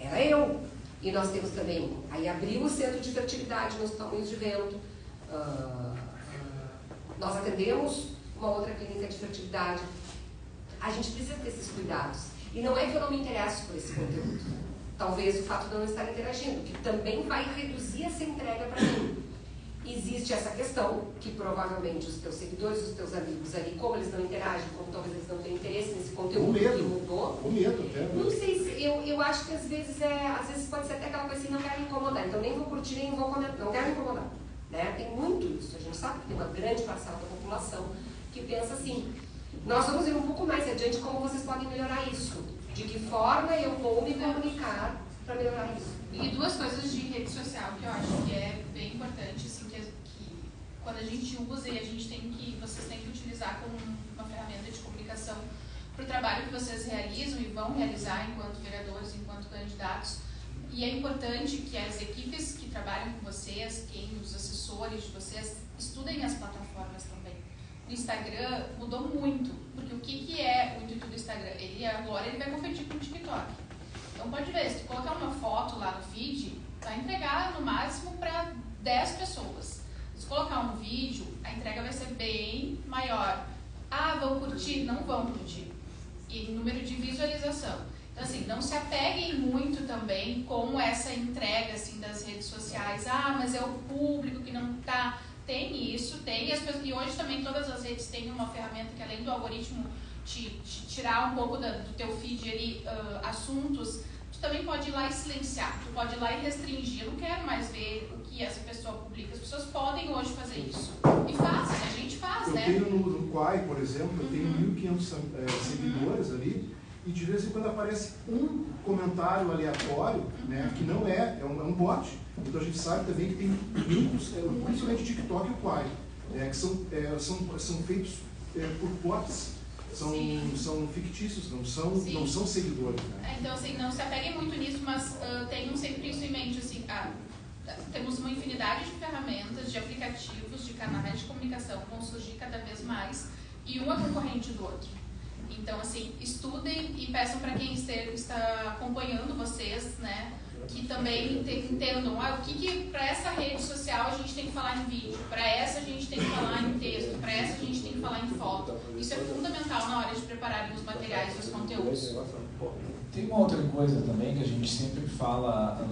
era eu. E nós temos também, aí abriu o centro de fertilidade no Hospital Moinhos de Vento. Nós atendemos uma outra clínica de fertilidade. A gente precisa ter esses cuidados. E não é que eu não me interesso por esse conteúdo. Talvez o fato de eu não estar interagindo, que também vai reduzir essa entrega para mim. Existe essa questão, que provavelmente os teus seguidores, os teus amigos ali, como eles não interagem, como talvez eles não tenham interesse nesse conteúdo que mudou. O medo, até. Não sei se, eu acho que às vezes pode ser até aquela coisa assim, não quero me incomodar, então nem vou curtir, nem vou comentar, não quero me incomodar. Né? Tem muito isso, a gente sabe que tem uma grande parcela da população que pensa assim. Nós vamos ir um pouco mais adiante como vocês podem melhorar isso. De que forma eu vou me comunicar para melhorar isso. E 2 coisas de rede social que eu acho que é bem importante, assim, que quando a gente usa e vocês têm que utilizar como uma ferramenta de comunicação para o trabalho que vocês realizam e vão realizar enquanto vereadores, enquanto candidatos. E é importante que as equipes que trabalham com vocês, os assessores de vocês, estudem as plataformas também. O Instagram mudou muito, porque o que é o intuito do Instagram? Agora ele vai competir com o TikTok. Então pode ver, se tu colocar uma foto lá no feed, vai entregar no máximo para 10 pessoas. Se colocar um vídeo, a entrega vai ser bem maior. Ah, vão curtir? Não vão curtir. E número de visualização. Então, assim, não se apeguem muito também com essa entrega, assim, das redes sociais. Ah, mas é o público que não está... Tem isso, tem. E hoje também todas as redes têm uma ferramenta que, além do algoritmo te tirar um pouco do teu feed ali, assuntos, tu também pode ir lá e silenciar. Tu pode ir lá e restringir. Eu não quero mais ver o que essa pessoa publica. As pessoas podem hoje fazer isso. E fazem, a gente faz, né? Eu tenho no Quai, por exemplo, eu tenho 1.500 seguidores ali, e de vez em quando aparece um comentário aleatório, né, que não é um bot. Então a gente sabe também que tem grupos, principalmente o TikTok e o Quai, que são feitos por bots, são fictícios, não são seguidores. Né? Então, assim, não se apeguem muito nisso, mas tenham sempre isso em mente, assim, temos uma infinidade de ferramentas, de aplicativos, de canais de comunicação, vão surgir cada vez mais, e um é concorrente do outro. Então, assim, estudem e peçam para quem está acompanhando vocês, né, que também entendam o que para essa rede social a gente tem que falar em vídeo, para essa a gente tem que falar em texto, para essa a gente tem que falar em foto. Isso é fundamental na hora de prepararem os materiais e os conteúdos. Tem uma outra coisa também que a gente sempre fala,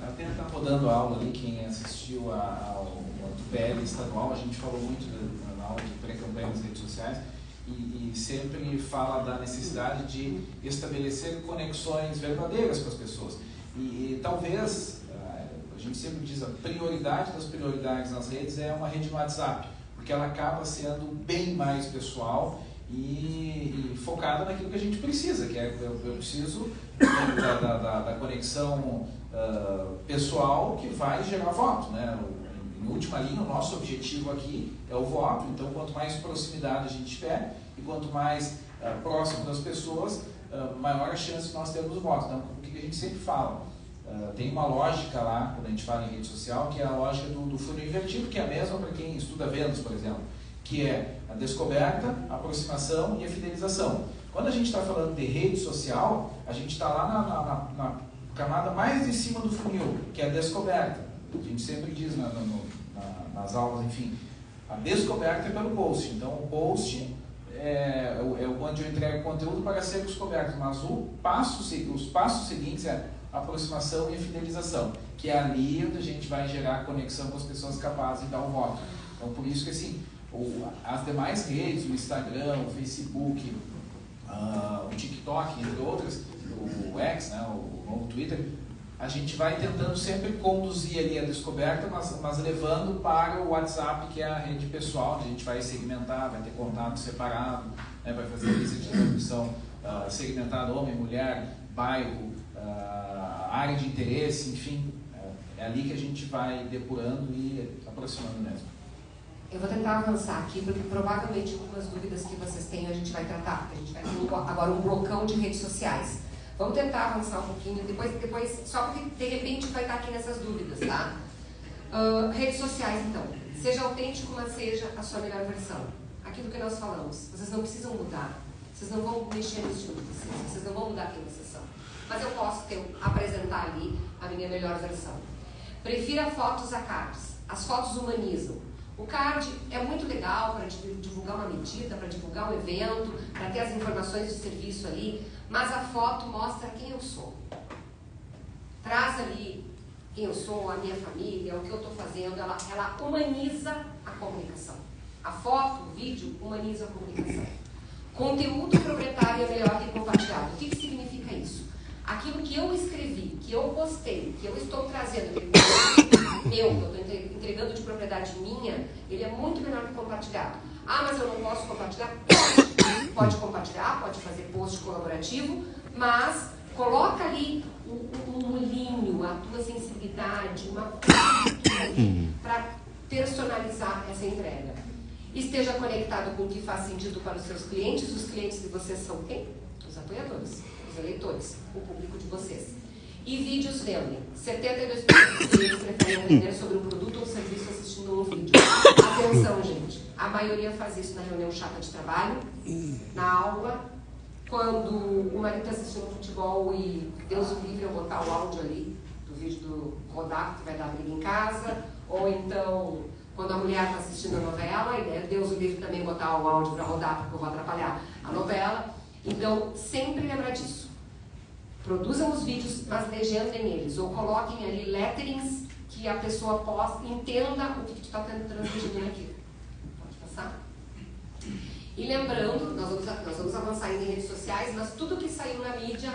até está rodando a aula ali, quem assistiu ao PL estadual, a gente falou muito na aula de pré-campanha nas redes sociais, e sempre fala da necessidade de estabelecer conexões verdadeiras com as pessoas. E talvez, a gente sempre diz, a prioridade das prioridades nas redes é uma rede no WhatsApp, porque ela acaba sendo bem mais pessoal e focada naquilo que a gente precisa, que é eu preciso da conexão pessoal que vai gerar voto, né? Em última linha, o nosso objetivo aqui é o voto, então quanto mais proximidade a gente tiver e quanto mais próximo das pessoas, maior a chance de nós termos voto. Então, o que a gente sempre fala? Tem uma lógica lá, quando a gente fala em rede social, que é a lógica do funil invertido, que é a mesma para quem estuda vendas, por exemplo, que é a descoberta, a aproximação e a fidelização. Quando a gente está falando de rede social, a gente está lá na camada mais em cima do funil, que é a descoberta. A gente sempre diz nas aulas, enfim, a descoberta é pelo post. Então, o post é onde eu entrego conteúdo para ser descoberto, mas os passos seguintes é a aproximação e a fidelização, que é ali onde a gente vai gerar conexão com as pessoas capazes de dar o voto. Então, por isso que, assim, as demais redes, o Instagram, o Facebook, o TikTok, entre outras, o X, né, o Twitter, a gente vai tentando sempre conduzir ali a descoberta, mas levando para o WhatsApp, que é a rede pessoal, né? A gente vai segmentar, vai ter contato separado, né? Vai fazer lista de transmissão segmentada, homem, mulher, bairro, área de interesse, enfim, é ali que a gente vai depurando e aproximando mesmo. Eu vou tentar avançar aqui, porque provavelmente algumas dúvidas que vocês têm a gente vai tratar. A gente vai ter agora um blocão de redes sociais. Vamos tentar avançar um pouquinho, depois só porque de repente vai estar aqui nessas dúvidas, tá? Redes sociais, então. Seja autêntico, mas seja a sua melhor versão. Aquilo que nós falamos, vocês não precisam mudar. Vocês não vão mexer no estilo de vocês não vão mudar quem vocês são. Mas eu posso apresentar ali a minha melhor versão. Prefira fotos a cards. As fotos humanizam. O card é muito legal para divulgar uma medida, para divulgar um evento, para ter as informações de serviço ali, mas a foto mostra quem eu sou. Traz ali quem eu sou, a minha família, o que eu estou fazendo, ela humaniza a comunicação. A foto, o vídeo, humaniza a comunicação. Conteúdo proprietário é melhor que compartilhado. O que significa isso? Aquilo que eu escrevi, que eu postei, que eu estou trazendo, que eu estou entregando de propriedade minha, ele é muito melhor que compartilhado. Ah, mas eu não posso compartilhar? Pode compartilhar, pode fazer post colaborativo, mas coloca ali um molhinho, a tua sensibilidade, uma para personalizar essa entrega. Esteja conectado com o que faz sentido para os seus clientes. Os clientes de vocês são quem? Os apoiadores, os eleitores, o público de vocês. E vídeos vendem. 72% dos clientes preferem vender sobre um produto ou serviço assistindo um vídeo. Atenção, gente. A maioria faz isso na reunião chata de trabalho, na aula, quando o marido está assistindo futebol e Deus o livre eu botar o áudio ali do vídeo do rodar, que vai dar briga em casa, ou então quando a mulher está assistindo a novela, e Deus o livre também botar o áudio para rodar, porque eu vou atrapalhar a novela. Então, sempre lembrar disso. Produzam os vídeos, mas legendem eles, ou coloquem ali letterings que a pessoa possa, entenda o que tu está transmitindo naquilo. Pode passar? E lembrando, nós vamos avançar ainda em redes sociais, mas tudo que saiu na mídia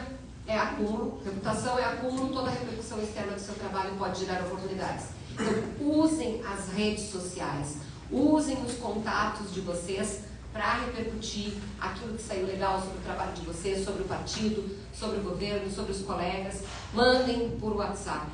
é acúmulo, reputação é acúmulo, toda a repercussão externa do seu trabalho pode gerar oportunidades. Então, usem as redes sociais, usem os contatos de vocês para repercutir aquilo que saiu legal sobre o trabalho de vocês, sobre o partido, sobre o governo, sobre os colegas. Mandem por WhatsApp,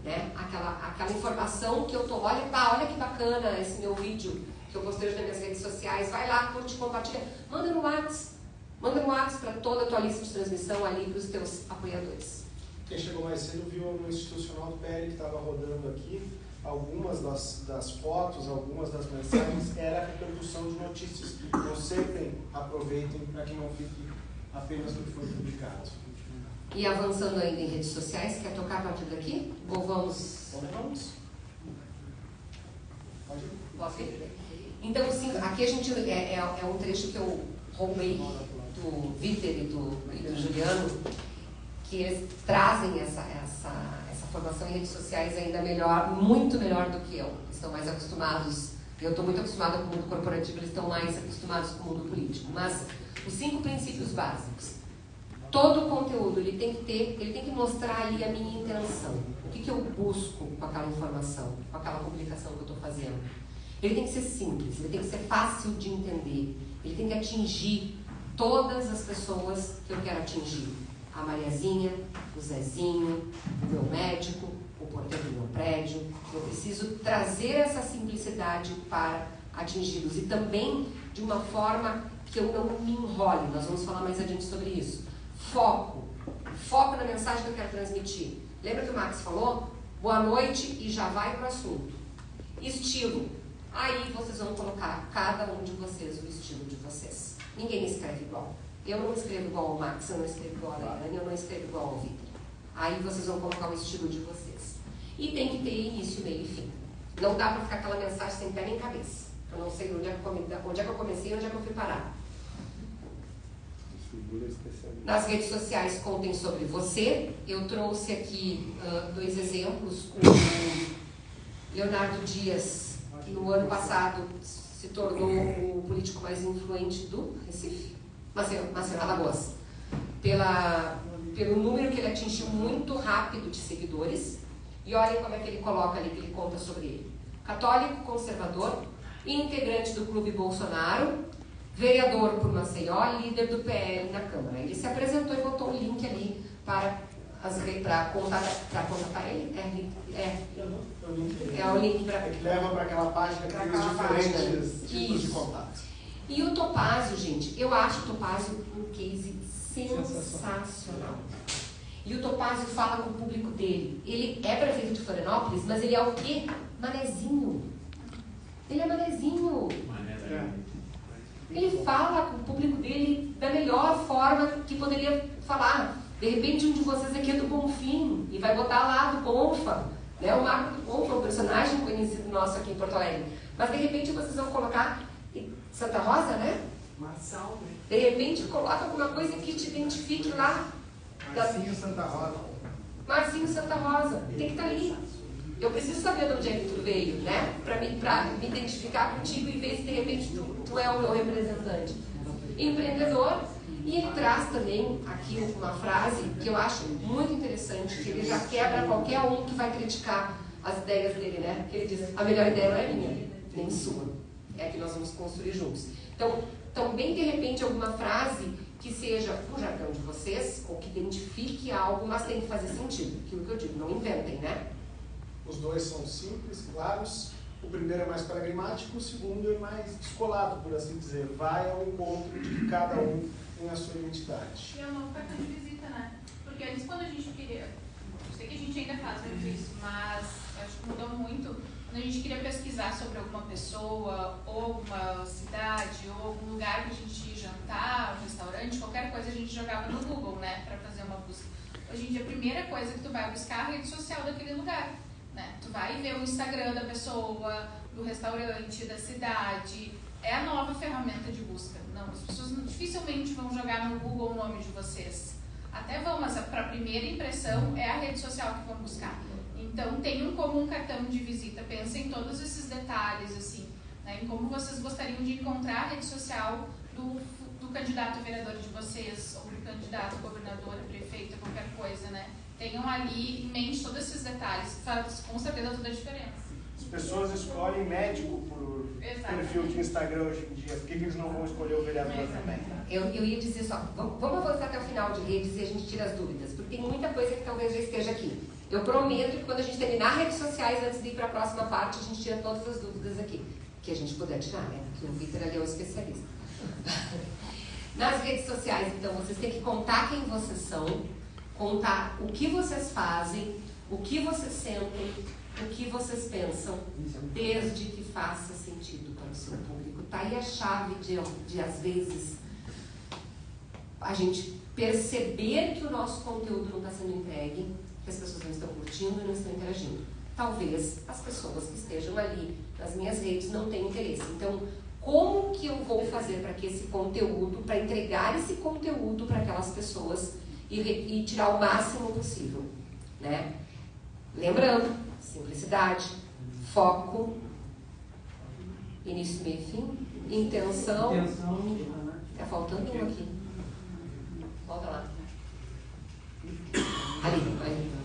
né? Aquela informação que eu tô, olha que bacana esse meu vídeo que eu postei hoje nas minhas redes sociais, vai lá, curte, compartilha, manda no WhatsApp para toda a tua lista de transmissão ali para os teus apoiadores. Quem chegou mais cedo viu no institucional do PL que estava rodando aqui, algumas das fotos, algumas das mensagens era a reprodução de notícias. Então sempre aproveitem para que não fique apenas no que foi publicado. E avançando ainda em redes sociais, quer tocar a partir daqui? Ou vamos? Vamos. Pode ir. Posso ir? Então, sim, aqui a gente é um trecho que eu roubei do Vítor e do Juliano, que eles trazem essa formação em redes sociais ainda melhor, muito melhor do que eu. Estão mais acostumados, eu estou muito acostumada com o mundo corporativo, eles estão mais acostumados com o mundo político. Mas os 5 princípios básicos. Todo o conteúdo ele tem que mostrar ali a minha intenção. O que eu busco com aquela informação, com aquela publicação que eu estou fazendo. Ele tem que ser simples, ele tem que ser fácil de entender, ele tem que atingir todas as pessoas que eu quero atingir. A Mariazinha, o Zezinho, o meu médico, o porteiro do meu prédio. Eu preciso trazer essa simplicidade para atingi-los. E também de uma forma que eu não me enrole. Nós vamos falar mais adiante sobre isso. Foco na mensagem que eu quero transmitir. Lembra que o Max falou? Boa noite e já vai para o assunto. Estilo. Aí vocês vão colocar, cada um de vocês, o estilo de vocês. Ninguém escreve igual. Eu não escrevo igual ao Max, eu não escrevo igual a Daiane, eu não escrevo igual ao Vitor. Aí vocês vão colocar o estilo de vocês. E tem que ter início, meio e fim. Não dá para ficar aquela mensagem sem pé nem cabeça. Eu não sei onde é que eu comecei e onde é que eu fui parar. Nas redes sociais, contem sobre você. Eu trouxe aqui 2 exemplos. O Leonardo Dias, que no ano passado se tornou o político mais influente do Recife. Maceió, Alagoas, pela pelo número que ele atingiu muito rápido de seguidores. E olhem como é que ele coloca ali, que ele conta sobre ele. Católico, conservador, integrante do Clube Bolsonaro, vereador por Maceió, líder do PL na Câmara. Ele se apresentou e botou um link ali para contatar ele. É o link para... que leva para aquela página que tem os diferentes tipos de contatos. E o Topázio, gente, eu acho o Topázio um case sensacional. E o Topázio fala com o público dele. Ele é prefeito de Florianópolis, mas ele é o quê? Manezinho. Ele é manezinho. Ele fala com o público dele da melhor forma que poderia falar. De repente, um de vocês aqui é do Bonfim e vai botar lá do Bonfa. Né? O Marco do Bonfa, um personagem conhecido nosso aqui em Porto Alegre. Mas, de repente, vocês vão colocar Santa Rosa, né? Marçal, né? De repente, coloca alguma coisa que te identifique lá. Marcinho Santa Rosa. Marcinho Santa Rosa. Tem que estar ali. Eu preciso saber de onde é que tu veio, né? Para me identificar contigo e ver se de repente tu é o meu representante. Empreendedor. E ele traz também aqui uma frase que eu acho muito interessante, que ele já quebra qualquer um que vai criticar as ideias dele, né? Que ele diz, a melhor ideia não é minha, nem sua. É a que nós vamos construir juntos. Então, também de repente alguma frase que seja o jargão de vocês, ou que identifique algo, mas tem que fazer sentido. Aquilo que eu digo, não inventem, né? Os dois são simples, claros. O primeiro é mais pragmático, o segundo é mais descolado, por assim dizer. Vai ao encontro de que cada um tem a sua identidade. E é um novo cartão de visita, né? Porque antes, quando a gente queria... Eu sei que a gente ainda faz muito isso, mas eu acho que mudou muito. Quando a gente queria pesquisar sobre alguma pessoa, ou alguma cidade, ou algum lugar que a gente ia jantar, um restaurante, qualquer coisa, a gente jogava no Google, né? Pra fazer uma busca. Hoje em dia, a primeira coisa que tu vai buscar é a rede social daquele lugar. Né? Tu vai ver o Instagram da pessoa, do restaurante, da cidade. É a nova ferramenta de busca. Não, as pessoas dificilmente vão jogar no Google o nome de vocês. Até vão, mas para a primeira impressão é a rede social que vão buscar. Então, tenham como um cartão de visita. Pensem em todos esses detalhes, assim, né? Em como vocês gostariam de encontrar a rede social do candidato a vereador de vocês, ou do candidato a governador, a prefeito, qualquer coisa, né? Tenham ali em mente todos esses detalhes, faz com certeza toda a diferença. As pessoas escolhem médico por perfil de Instagram hoje em dia, por que eles não vão escolher o vereador também? Eu ia dizer só, vamos avançar até o final de redes e a gente tira as dúvidas, porque tem muita coisa que talvez já esteja aqui. Eu prometo que quando a gente terminar redes sociais, antes de ir para a próxima parte, a gente tira todas as dúvidas aqui, que a gente puder tirar, né? Porque o Victor ali é o especialista. Nas redes sociais, então, vocês têm que contar quem vocês são, contar o que vocês fazem, o que vocês sentem, o que vocês pensam, desde que faça sentido para o seu público. Está aí a chave de, às vezes, a gente perceber que o nosso conteúdo não está sendo entregue, que as pessoas não estão curtindo e não estão interagindo. Talvez as pessoas que estejam ali nas minhas redes não tenham interesse. Então, como que eu vou fazer para que esse conteúdo, para entregar esse conteúdo para aquelas pessoas e tirar o máximo possível, né? Lembrando, simplicidade, foco, início, meio e fim, intenção. Tá faltando um aqui. Volta lá. Ali,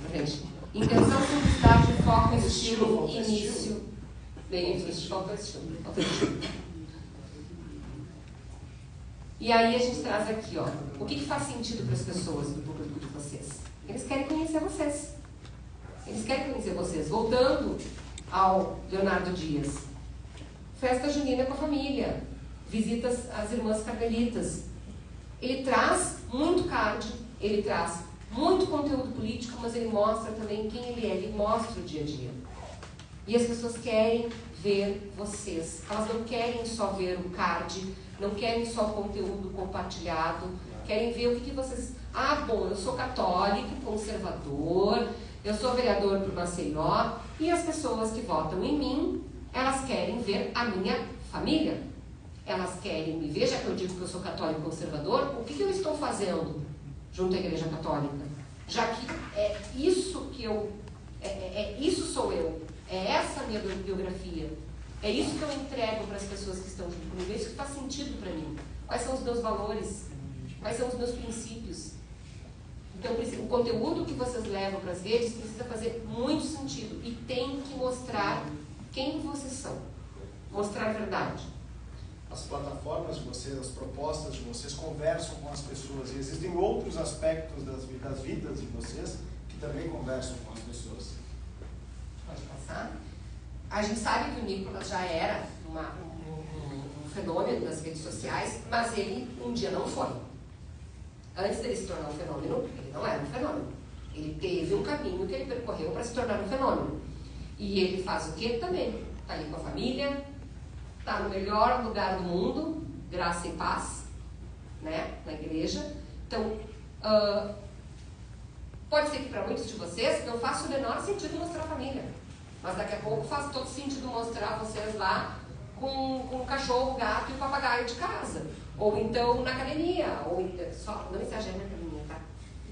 pra frente. Intenção, simplicidade, foco, estilo, início, meio e fim. Falta estilo. E aí a gente traz aqui, ó, o que faz sentido para as pessoas do público de vocês? Eles querem conhecer vocês. Eles querem conhecer vocês. Voltando ao Leonardo Dias. Festa junina com a família. Visitas às irmãs carmelitas. Ele traz muito card, ele traz muito conteúdo político, mas ele mostra também quem ele é, ele mostra o dia a dia. E as pessoas querem ver vocês. Elas não querem só ver o card, não querem só o conteúdo compartilhado, querem ver o que vocês... Ah, bom, eu sou católico, conservador, eu sou vereador por Maceió, e as pessoas que votam em mim, elas querem ver a minha família. Elas querem me ver, já que eu digo que eu sou católico conservador, o que eu estou fazendo junto à Igreja Católica? Já que é isso que eu... isso sou eu. É essa a minha biografia. É isso que eu entrego para as pessoas que estão junto comigo. É isso que faz sentido para mim. Quais são os meus valores? Quais são os meus princípios? Então, o conteúdo que vocês levam para as redes precisa fazer muito sentido e tem que mostrar quem vocês são. Mostrar a verdade. As plataformas de vocês, as propostas de vocês conversam com as pessoas. E existem outros aspectos das vidas de vocês que também conversam com as pessoas. Pode passar. A gente sabe que o Nicolas já era um fenômeno das redes sociais, mas ele um dia não foi. Antes dele se tornar um fenômeno, ele não era um fenômeno. Ele teve um caminho que ele percorreu para se tornar um fenômeno. E ele faz o quê também? Está ali com a família, está no melhor lugar do mundo, graça e paz, né, na igreja. Então, pode ser que para muitos de vocês não faça o menor sentido mostrar a família. Mas daqui a pouco faz todo sentido mostrar vocês lá com o cachorro, o gato e o papagaio de casa. Ou então na academia. Ou só, não exagere na academia, tá?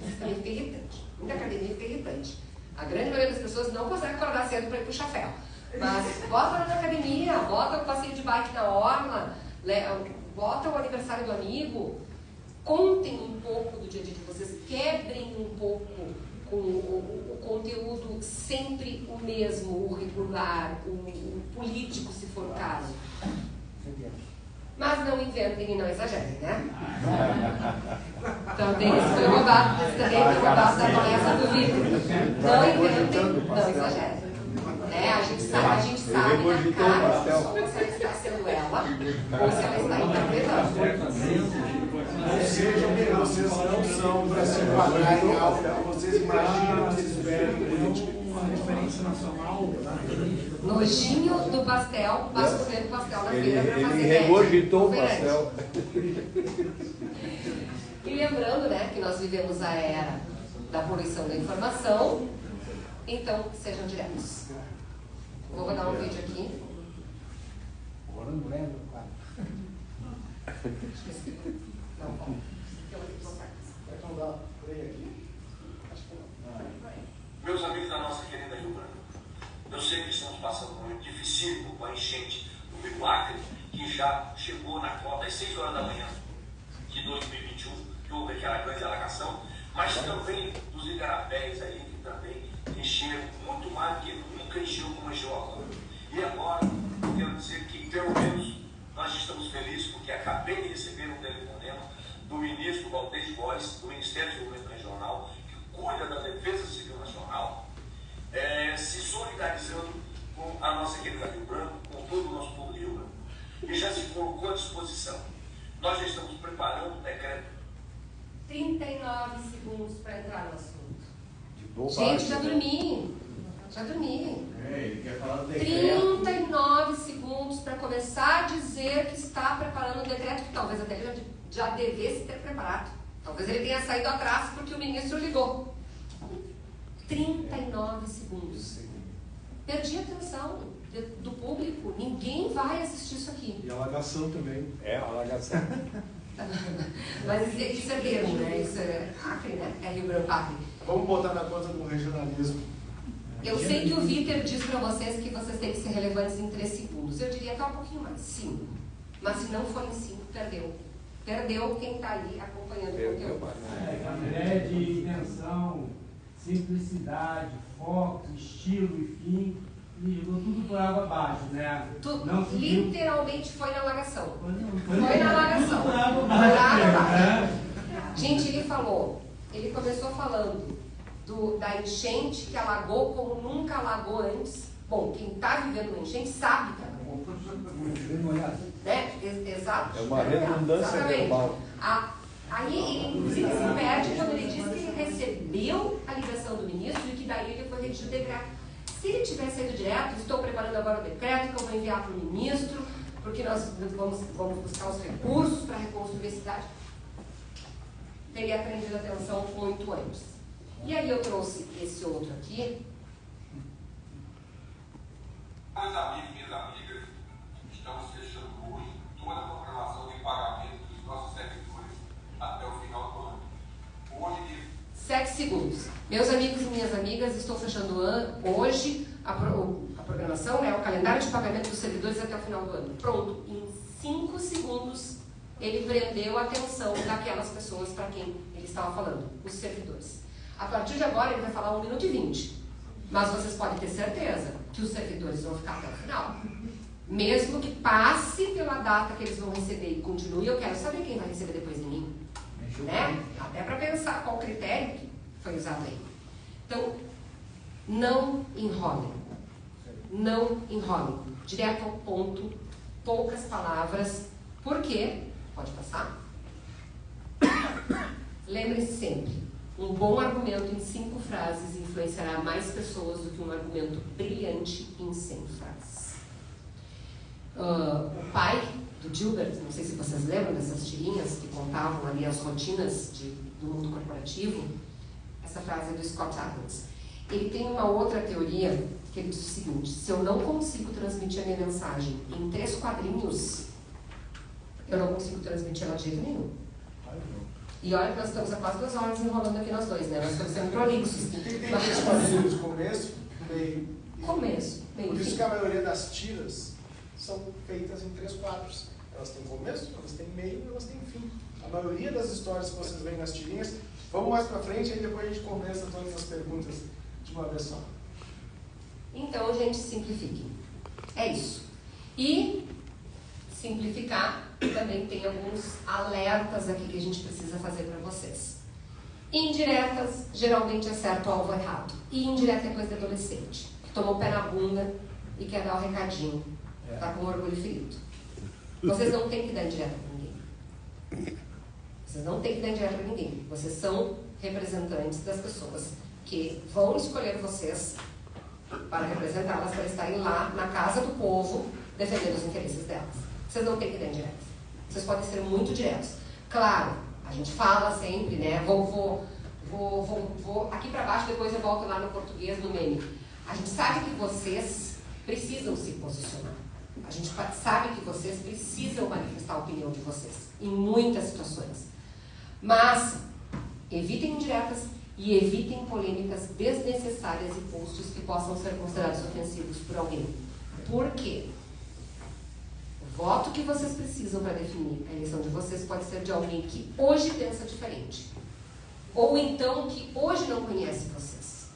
Isso também fica irritante. Muita academia fica irritante. A grande maioria das pessoas não consegue acordar cedo para ir pro chaféu. Mas bota lá na academia, bota o passeio de bike na orla, bota o aniversário do amigo. Contem um pouco do dia a dia de vocês, quebrem um pouco com o conteúdo sempre o mesmo, o regular, o político, se for o caso. Mas não inventem e não exagerem, né? Também isso foi roubado, da palestra do Vitor. Não inventem, não exagerem. A gente sabe na cara só se ela está sendo ela ou se ela está interpretando. Ou seja, vocês não são para se enquadrar em algo que vocês imaginam, vocês esperam uma referência nacional. Nojinho do pastel, mas comendo pastel na feira para fazer ele regurgitou o pastel. E lembrando, né, que nós vivemos a era da poluição da informação, então sejam diretos. Vou rodar um vídeo aqui. Agora não lembro, cara. Não, bom. Vai dar play aqui? Acho que não. Meus amigos da nossa querida Rio Branco, eu sei que estamos passando um momento difícil com a enchente do Rio Acre, que já chegou na cota às 6 horas da manhã de 2021, que houve aquela grande alagação, mas também dos igarapés aí, que também encheram muito mais do que nunca encheu como encheu agora. E agora, eu quero dizer que, pelo menos, nós estamos felizes porque acabei de receber um telefonema do ministro Valdez Góes, do Ministério do Desenvolvimento Regional, que cuida da Defesa Civil Nacional, se solidarizando com a nossa querida Rio Branco, com todo o nosso povo de Rio Branco. E já se colocou à disposição. Nós já estamos preparando o decreto. 39 segundos para entrar no assunto. Gente, já dormi. Já dormi. Ele quer falar do decreto. 39 segundos para começar a dizer que está preparando o decreto, que talvez até ele já devesse ter preparado. Talvez ele tenha saído atrás porque o ministro ligou. 39 segundos. Perdi a atenção do público. Ninguém vai assistir isso aqui. E a alagação também. A alagação. Mas isso é termo, né? Isso é Acre, né? É Rio Branco Acre. Vamos botar na conta do regionalismo. Eu sei que o Vitor diz para vocês que vocês têm que ser relevantes em 3 segundos. Eu diria até um pouquinho mais, 5. Mas se não for em 5, perdeu. Perdeu quem está ali acompanhando o conteúdo. A ideia de intenção, simplicidade, foco, estilo e fim, e jogou tudo por água abaixo, né? Literalmente foi na alagação. Foi na alagação. Por água abaixo. Gente, ele começou falando da enchente que alagou como nunca alagou antes. Bom, quem está vivendo uma enchente sabe que alagou. Né? Exato. É uma redundância global. Aí ele, inclusive, se perde quando ele diz que ele recebeu a ligação do ministro e que daí ele foi redigir o decreto. Se ele tivesse saído direto, estou preparando agora o decreto que eu vou enviar para o ministro, porque nós vamos buscar os recursos para reconstruir a cidade, teria prendido a atenção muito antes. E aí eu trouxe esse outro aqui. Meus amigos e minhas amigas, estamos fechando hoje toda a programação de pagamento dos nossos servidores até o final do ano. Hoje, 7 segundos. Meus amigos e minhas amigas, estou fechando hoje a programação, né, o calendário de pagamento dos servidores até o final do ano. Pronto, em 5 segundos ele prendeu a atenção daquelas pessoas para quem ele estava falando, os servidores. A partir de agora ele vai falar 1 minuto e 20, mas vocês podem ter certeza que os servidores vão ficar até o final. Mesmo que passe pela data que eles vão receber e continue, eu quero saber quem vai receber depois de mim. Né? Até para pensar qual critério que foi usado aí. Então, não enrolem. Não enrolem. Direto ao ponto, poucas palavras. Por quê? Pode passar? Lembre-se sempre, um bom argumento em 5 frases influenciará mais pessoas do que um argumento brilhante em 100 frases. O pai do Gilbert, não sei se vocês lembram dessas tirinhas que contavam ali as rotinas do mundo corporativo, essa frase é do Scott Adams. Ele tem uma outra teoria que ele diz o seguinte: se eu não consigo transmitir a minha mensagem em 3 quadrinhos, eu não consigo transmitir ela de jeito nenhum. E olha que nós estamos há quase 2 horas enrolando aqui nós dois, né? Nós estamos sendo prolixos. O que tem 3 quadrinhos? Começo, meio. Começo, meio. Por isso que a maioria das tiras são feitas em 3 quadros. Elas têm começo, elas têm meio e elas têm fim. A maioria das histórias que vocês veem nas tirinhas, vamos mais pra frente e depois a gente conversa todas as perguntas de uma vez só. Então, gente, simplifique. É isso. E simplificar, também tem alguns alertas aqui que a gente precisa fazer para vocês. Indiretas, geralmente acerta o alvo errado. E indireta é coisa de adolescente, que tomou o pé na bunda e quer dar o recadinho. Tá com orgulho ferido. Vocês não têm que dar indireta para ninguém. Vocês não têm que dar indireta para ninguém. Vocês são representantes das pessoas que vão escolher vocês para representá-las, para estarem lá na casa do povo defendendo os interesses delas. Vocês não têm que dar indireta. Vocês podem ser muito diretos. Claro, a gente fala sempre, né? Vou aqui para baixo, depois eu volto lá no português, no meme. A gente sabe que vocês precisam se posicionar. A gente sabe que vocês precisam manifestar a opinião de vocês, em muitas situações. Mas evitem indiretas e evitem polêmicas desnecessárias e posts que possam ser considerados ofensivos por alguém. Por quê? O voto que vocês precisam para definir a eleição de vocês pode ser de alguém que hoje pensa diferente. Ou então que hoje não conhece vocês.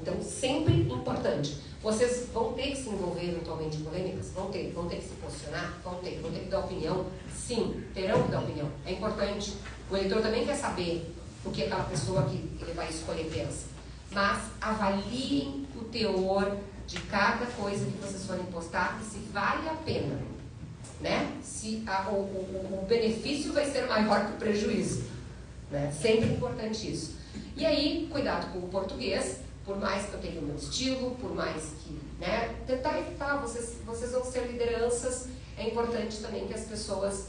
Então, sempre importante. Vocês vão ter que se envolver eventualmente em polêmicas? Vão ter que se posicionar? Vão ter que dar opinião? Sim, terão que dar opinião. É importante. O eleitor também quer saber o que aquela pessoa que ele vai escolher pensa. Mas avaliem o teor de cada coisa que vocês forem postar e se vale a pena. Né? Se o benefício vai ser maior que o prejuízo. Né? Sempre importante isso. E aí, cuidado com o português. Por mais que eu tenha o meu estilo, por mais que, né, tentar evitar, vocês vão ser lideranças, é importante também que as pessoas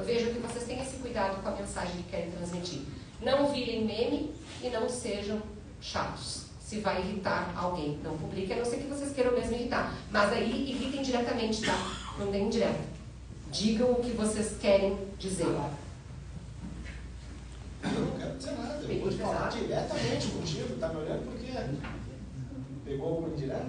vejam que vocês têm esse cuidado com a mensagem que querem transmitir. Não virem meme e não sejam chatos. Se vai irritar alguém, não publique, a não ser que vocês queiram mesmo irritar. Mas aí, irritem diretamente, tá? Não deem indireta. Digam o que vocês querem dizer. Eu não quero dizer nada, eu vou te falar diretamente contigo, tá me olhando porque pegou alguma indireta?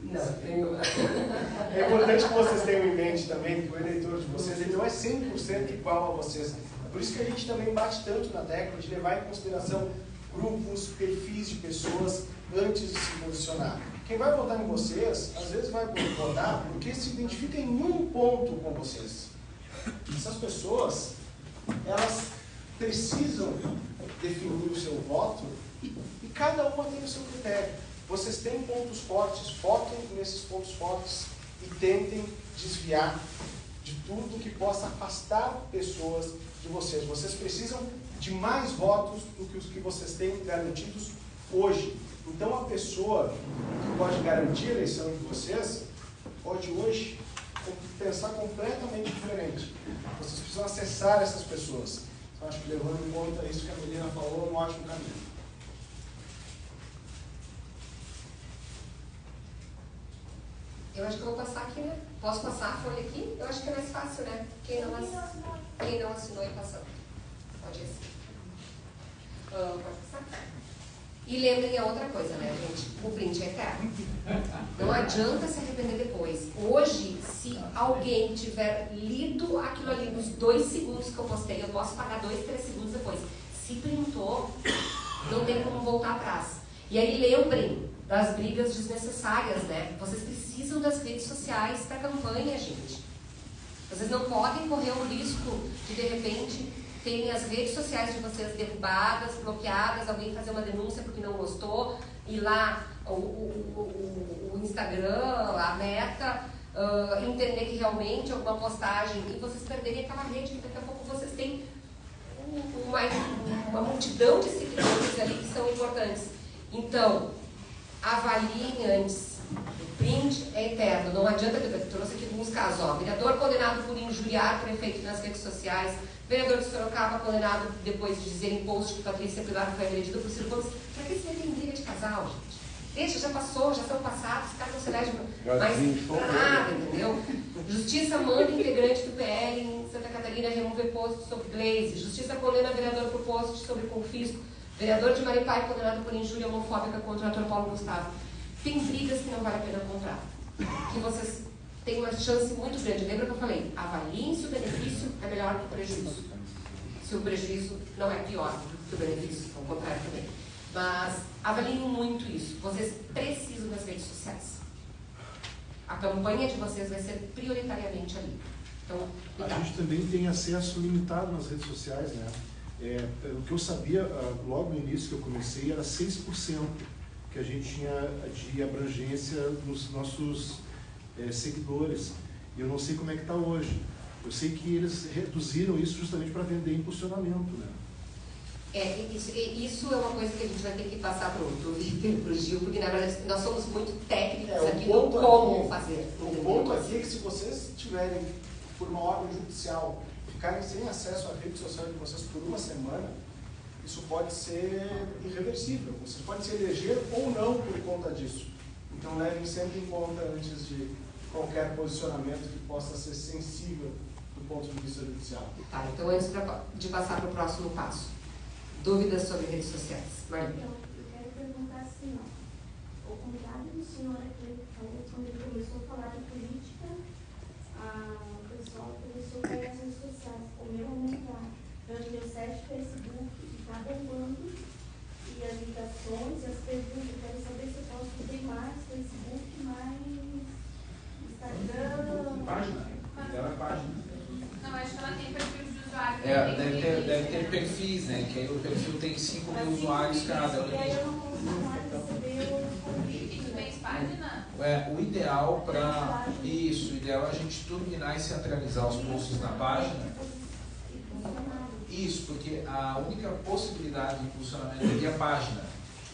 Não, tenho. É importante que vocês tenham em mente também que o eleitor de vocês ele não é 100% igual a vocês. Por isso que a gente também bate tanto na tecla de levar em consideração grupos, perfis de pessoas antes de se posicionar. Quem vai votar em vocês, às vezes vai votar porque se identifica em um ponto com vocês. Essas pessoas, elas precisam definir o seu voto e cada uma tem o seu critério. Vocês têm pontos fortes, foquem nesses pontos fortes e tentem desviar de tudo que possa afastar pessoas de vocês. Vocês precisam de mais votos do que os que vocês têm garantidos hoje. Então a pessoa que pode garantir a eleição de vocês pode hoje pensar completamente diferente. Vocês precisam acessar essas pessoas. Eu acho que levando em conta isso que a Melina falou, é um ótimo caminho. Eu acho que eu vou passar aqui, né? Posso passar a folha aqui? Eu acho que é mais fácil, né? Quem não assinou e passando. Pode ir assim. Pode passar? E lembrem a outra coisa, né, gente? O print é eterno. Não adianta se arrepender depois. Hoje, se alguém tiver lido aquilo ali nos 2 segundos que eu postei, eu posso pagar 2, 3 segundos depois. Se printou, não tem como voltar atrás. E aí lembrem das brigas desnecessárias, né? Vocês precisam das redes sociais para a campanha, gente. Vocês não podem correr o risco de repente, terem as redes sociais de vocês derrubadas, bloqueadas, alguém fazer uma denúncia porque não gostou, e lá o Instagram, a Meta, entender que realmente alguma postagem, e vocês perderem aquela rede, que daqui a pouco vocês têm uma multidão de seguidores ali que são importantes. Então, avaliem antes. O print é eterno. Não adianta, eu trouxe aqui alguns casos. Ó, vereador condenado por injuriar prefeito nas redes sociais. Vereador de Sorocaba condenado depois de dizer em post que Patrícia Pilar foi agredida por Ciro Gomes. Pra que você tem briga de casal, gente? Deixa, já passou, já são passados, os caras não se elegem mais pra nada, entendeu? Justiça manda integrante do PL em Santa Catarina remover post sobre Glaze. Justiça condena vereador por post sobre confisco. Vereador de Maricá condenado por injúria homofóbica contra o ator Paulo Gustavo. Tem brigas que não vale a pena comprar. Que vocês têm uma chance muito grande. Lembra que eu falei? Avaliem se o benefício é melhor que o prejuízo. Se o prejuízo não é pior que o benefício, ao contrário também. Mas avaliem muito isso. Vocês precisam das redes sociais. A campanha de vocês vai ser prioritariamente ali. Então, a gente também tem acesso limitado nas redes sociais, né? O que eu sabia logo no início que eu comecei era 6% que a gente tinha de abrangência nos nossos seguidores. E eu não sei como é que está hoje. Eu sei que eles reduziram isso justamente para vender impulsionamento, né? Isso é uma coisa que a gente vai ter que passar para o Vitor e para o Gil, porque na verdade nós somos muito técnicos aqui no como fazer. O ponto aqui é que se vocês tiverem, por uma ordem judicial, ficarem sem acesso à rede social de vocês por uma semana, isso pode ser irreversível. Vocês podem se eleger ou não por conta disso. Então levem sempre em conta antes de qualquer posicionamento que possa ser sensível do ponto de vista judicial. Tá, então antes de passar para o próximo passo, dúvidas sobre redes sociais? Marlene. Eu quero perguntar assim, ó, ao contrário do senhor aqui, quando ele começou a falar de política, o pessoal começou a pegar as redes sociais, começou a aumentar. Então, meu site Facebook está bombando, e as ligações, e as perguntas, eu quero saber se eu posso ter mais Facebook, mais Instagram. Página. Ela é página. Não, acho que ela tem perfil de usuário. Deve ter perfis, né? Que aí o perfil tem 5 mil usuários cada. E aí eu não consigo mais receber os convites. E tu tens página? O ideal para isso, o ideal é a gente turbinar e centralizar os posts na página. Isso, porque a única possibilidade de impulsionamento é a página.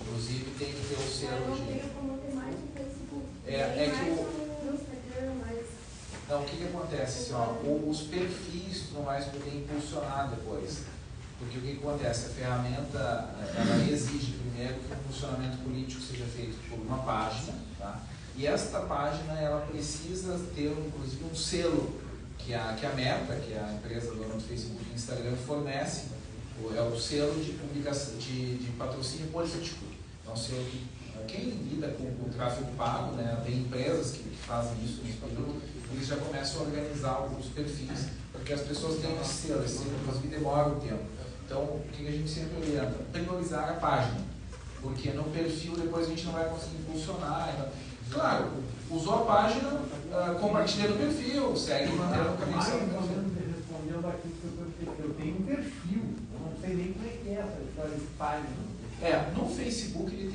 Inclusive tem que ter o selo Não, o que acontece? Assim, os perfis não mais poder impulsionar depois. Porque o que acontece? A ferramenta ela exige primeiro que o funcionamento político seja feito por uma página, tá? E esta página ela precisa ter inclusive um selo que a Meta, que é a empresa dona do Facebook e Instagram, fornece. É o selo de publicação de patrocínio político. É um selo que quem lida com o tráfego pago, né, tem empresas que fazem isso nesse período, eles já começam a organizar os perfis, porque as pessoas têm esse selo inclusive demora um tempo. Então, o que a gente sempre orienta? Priorizar a página, porque no perfil depois a gente não vai conseguir impulsionar. Então, claro, usou a página, compartilha no perfil, segue mantendo o caminho certo. Respondendo aqui que eu tenho um perfil, eu não sei nem como é que é essa história de página. No Facebook ele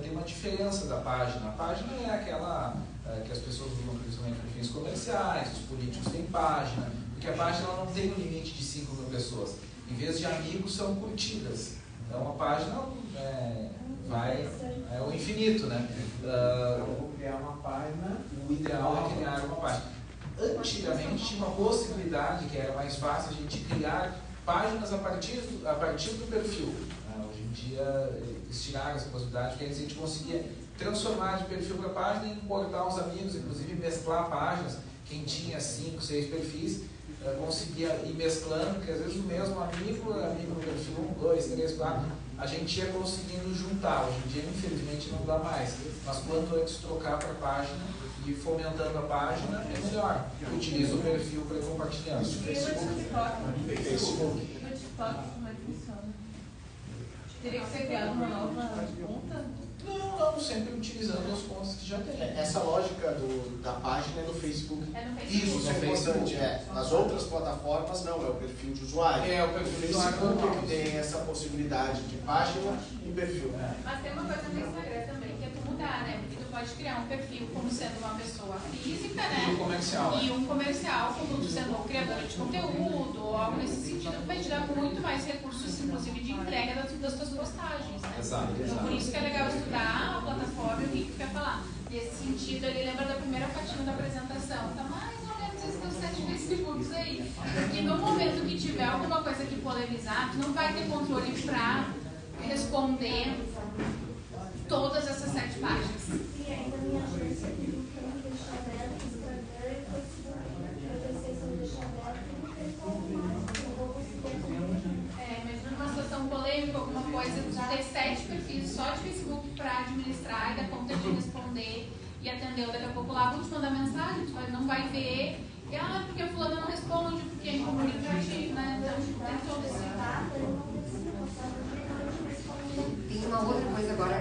tem uma diferença da página. A página é aquela que as pessoas usam principalmente para fins comerciais, os políticos têm página, porque a página ela não tem um limite de 5 mil pessoas. Em vez de amigos, são curtidas. Então a página é o infinito, né? Eu vou criar uma página. O ideal é criar uma página. Antigamente tinha uma possibilidade que era mais fácil a gente criar páginas a partir do perfil. Hoje em dia eles tiraram essa possibilidade, porque a gente conseguia transformar de perfil para página e importar os amigos, inclusive mesclar páginas. Quem tinha 5, 6 perfis conseguia ir mesclando, porque às vezes o mesmo amigo no perfil 2, 3, 4, a gente ia conseguindo juntar. Hoje em dia, infelizmente, não dá mais. Mas quanto antes trocar para a página e fomentando a página, é melhor. Utiliza o perfil para ir compartilhando. Facebook. No TikTok, como é que funciona? Teria que ser criado uma nova conta? Não, sempre utilizando as contas que já tem. Essa lógica da página é no Facebook. É no Facebook. Isso é importante. Nas outras plataformas, não, é o perfil de usuário. É o perfil de usuário. O Facebook tem essa possibilidade de página e perfil. Mas tem uma coisa no Instagram também, que é tu mudar, né? Porque tu pode criar um perfil como sendo uma pessoa física, né? E um comercial. E um comercial como tu sendo criadora de conteúdo, ou algo nesse sentido, que vai te dar muito mais recursos, inclusive, de entrega das tuas postagens, né? Exato. Então, por isso que é legal estudar a plataforma e o que tu quer falar. Nesse sentido, ele lembra da primeira fatinha da apresentação. Tá mais ou menos esses teus 7 Facebooks aí. Porque no momento que tiver alguma coisa que polemizar, tu não vai ter controle pra responder todas essas 7 páginas. E ainda minha agência pediu que eu não deixe aberto o Instagram e o Facebook. Eu pensei se eu deixar aberto, eu não tenho como mais, eu vou conseguir. Imagina uma situação polêmica, alguma coisa, tu ter 7 perfis só de Facebook para administrar e dar conta de responder e atender. Daqui a pouco lá vão te mandar mensagem, tu não vai ver. E, porque a fulana não responde, porque é incomunicativo, né? Então tem todo esse... Tem uma outra coisa agora,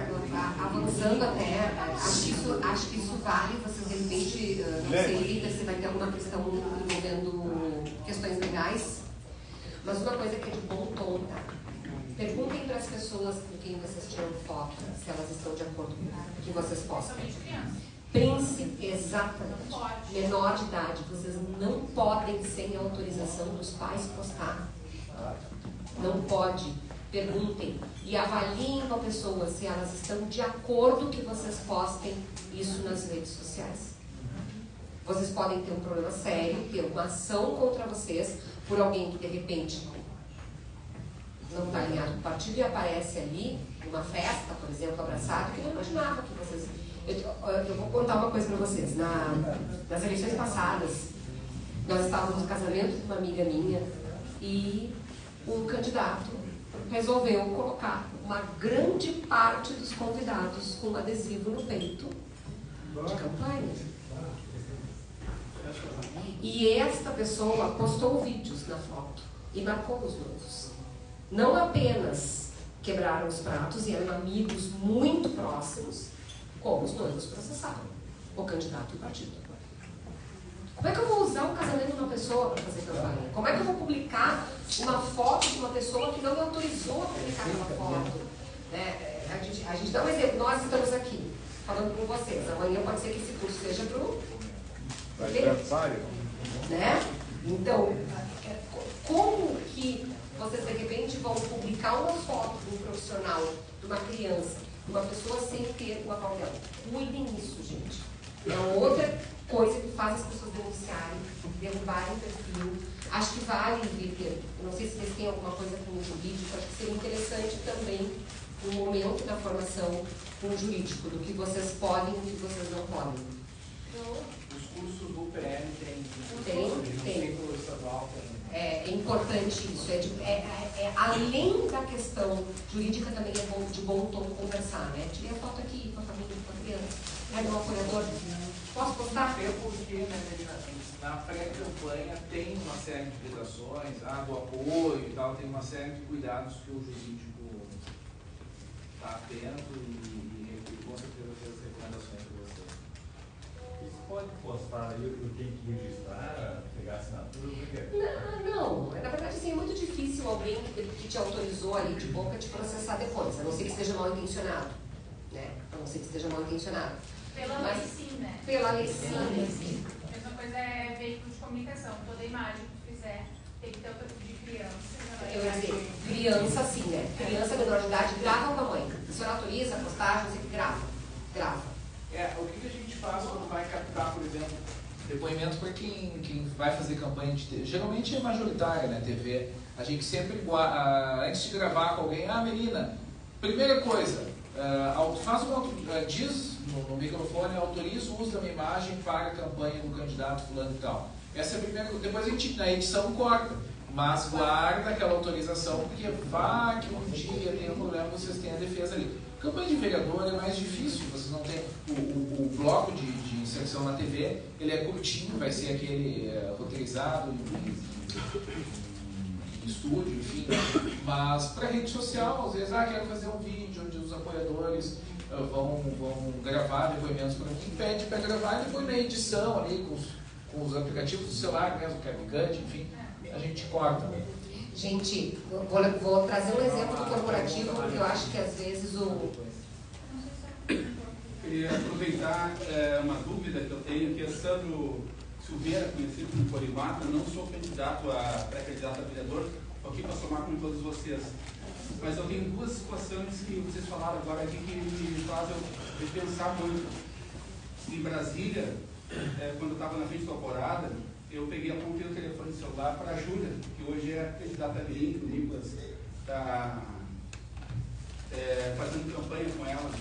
avançando até, acho que isso vale, vocês de repente, não sei se vai ter alguma questão envolvendo questões legais, mas uma coisa que é de bom tom, tá? Perguntem para as pessoas com quem vocês tiram foto, se elas estão de acordo com o que vocês postam. Pense exatamente. Menor de idade, vocês não podem, sem autorização dos pais, postar. Não pode. Perguntem e avaliem com a pessoa se elas estão de acordo que vocês postem isso nas redes sociais. Vocês podem ter um problema sério, ter uma ação contra vocês por alguém que de repente não está alinhado com o partido e aparece ali numa festa, por exemplo, abraçado, que eu não imaginava que vocês... Eu vou contar uma coisa para vocês. Nas eleições passadas, nós estávamos no casamento de uma amiga minha e um candidato resolveu colocar uma grande parte dos convidados com um adesivo no peito de campanha. E esta pessoa postou vídeos na foto e marcou os noivos. Não apenas quebraram os pratos e eram amigos muito próximos, como os noivos processaram o candidato e o partido. Como é que eu vou usar o casamento de uma pessoa para fazer campanha? Como é que eu vou publicar uma foto de uma pessoa que não me autorizou a publicar aquela foto? Né? A gente dá um exemplo, nós estamos aqui falando com vocês. Amanhã pode ser que esse curso seja para o aniversário. Né? Então, como que vocês de repente vão publicar uma foto de um profissional, de uma criança, de uma pessoa sem ter uma cautela? Cuidem disso, gente. É outra coisa que faz as pessoas denunciarem, derrubarem o perfil. Acho que vale, Vitor, não sei se vocês têm alguma coisa com o jurídico, acho que seria interessante também um momento da formação com o jurídico, do que vocês podem e do que vocês não podem. Os cursos do PL tem. Tem. O estadual tem. É importante isso. Além da questão jurídica, também é bom, de bom tom conversar, né? Tirei a foto aqui com a família, com a criança. É meu apoiador. Posso postar? Até porque, né, na pré-campanha tem uma série de vedações, do apoio e tal, tem uma série de cuidados que o jurídico está atento e com certeza fez as recomendações para você. Isso pode postar, eu tenho que registrar, pegar assinatura, Não. Na verdade, assim, é muito difícil alguém que te autorizou ali de boca te processar depois, a não ser que esteja mal intencionado. Né? A não ser que esteja mal intencionado. Pela lei sim, né? Pela lei sim. A mesma coisa é veículo de comunicação. Toda imagem que tu fizer tem que ter autorização de criança. Eu ia dizer, criança sim, né? Criança menor de idade, grava com a mãe. A senhora autoriza a postagem, você que grava. O que a gente faz quando vai captar, por exemplo, depoimento para quem vai fazer campanha de TV? Geralmente é majoritária, né, TV. A gente sempre, antes de gravar com alguém, menina, primeira coisa, diz no microfone, autoriza o uso da minha imagem para a campanha do candidato fulano e tal. Essa é a primeira coisa. Depois a gente, na edição, corta. Mas guarda aquela autorização, porque vai que um dia tem um problema, vocês têm a defesa ali. Campanha de vereador é mais difícil, vocês não têm o bloco de inserção na TV, ele é curtinho, vai ser aquele roteirizado em estúdio, enfim. Mas para rede social, às vezes, quero fazer um vídeo onde os apoiadores vão gravar depoimentos para mim, pede para gravar e depois na edição ali com os aplicativos do celular mesmo, CapCut, enfim, a gente corta. Gente, vou trazer um exemplo do corporativo, porque eu acho que às vezes Eu queria aproveitar uma dúvida que eu tenho, que é Sandro Silveira, conhecido como Polimata. Eu não sou candidato a pré-candidato a vereador, estou aqui para somar com todos vocês. Mas eu tenho duas situações que vocês falaram agora aqui que me fazem eu pensar muito. Em Brasília, quando eu estava na frente da Alvorada, eu apontei o telefone celular para a Júlia, que hoje é candidata a vereadora, o Nicolas está fazendo campanha com ela.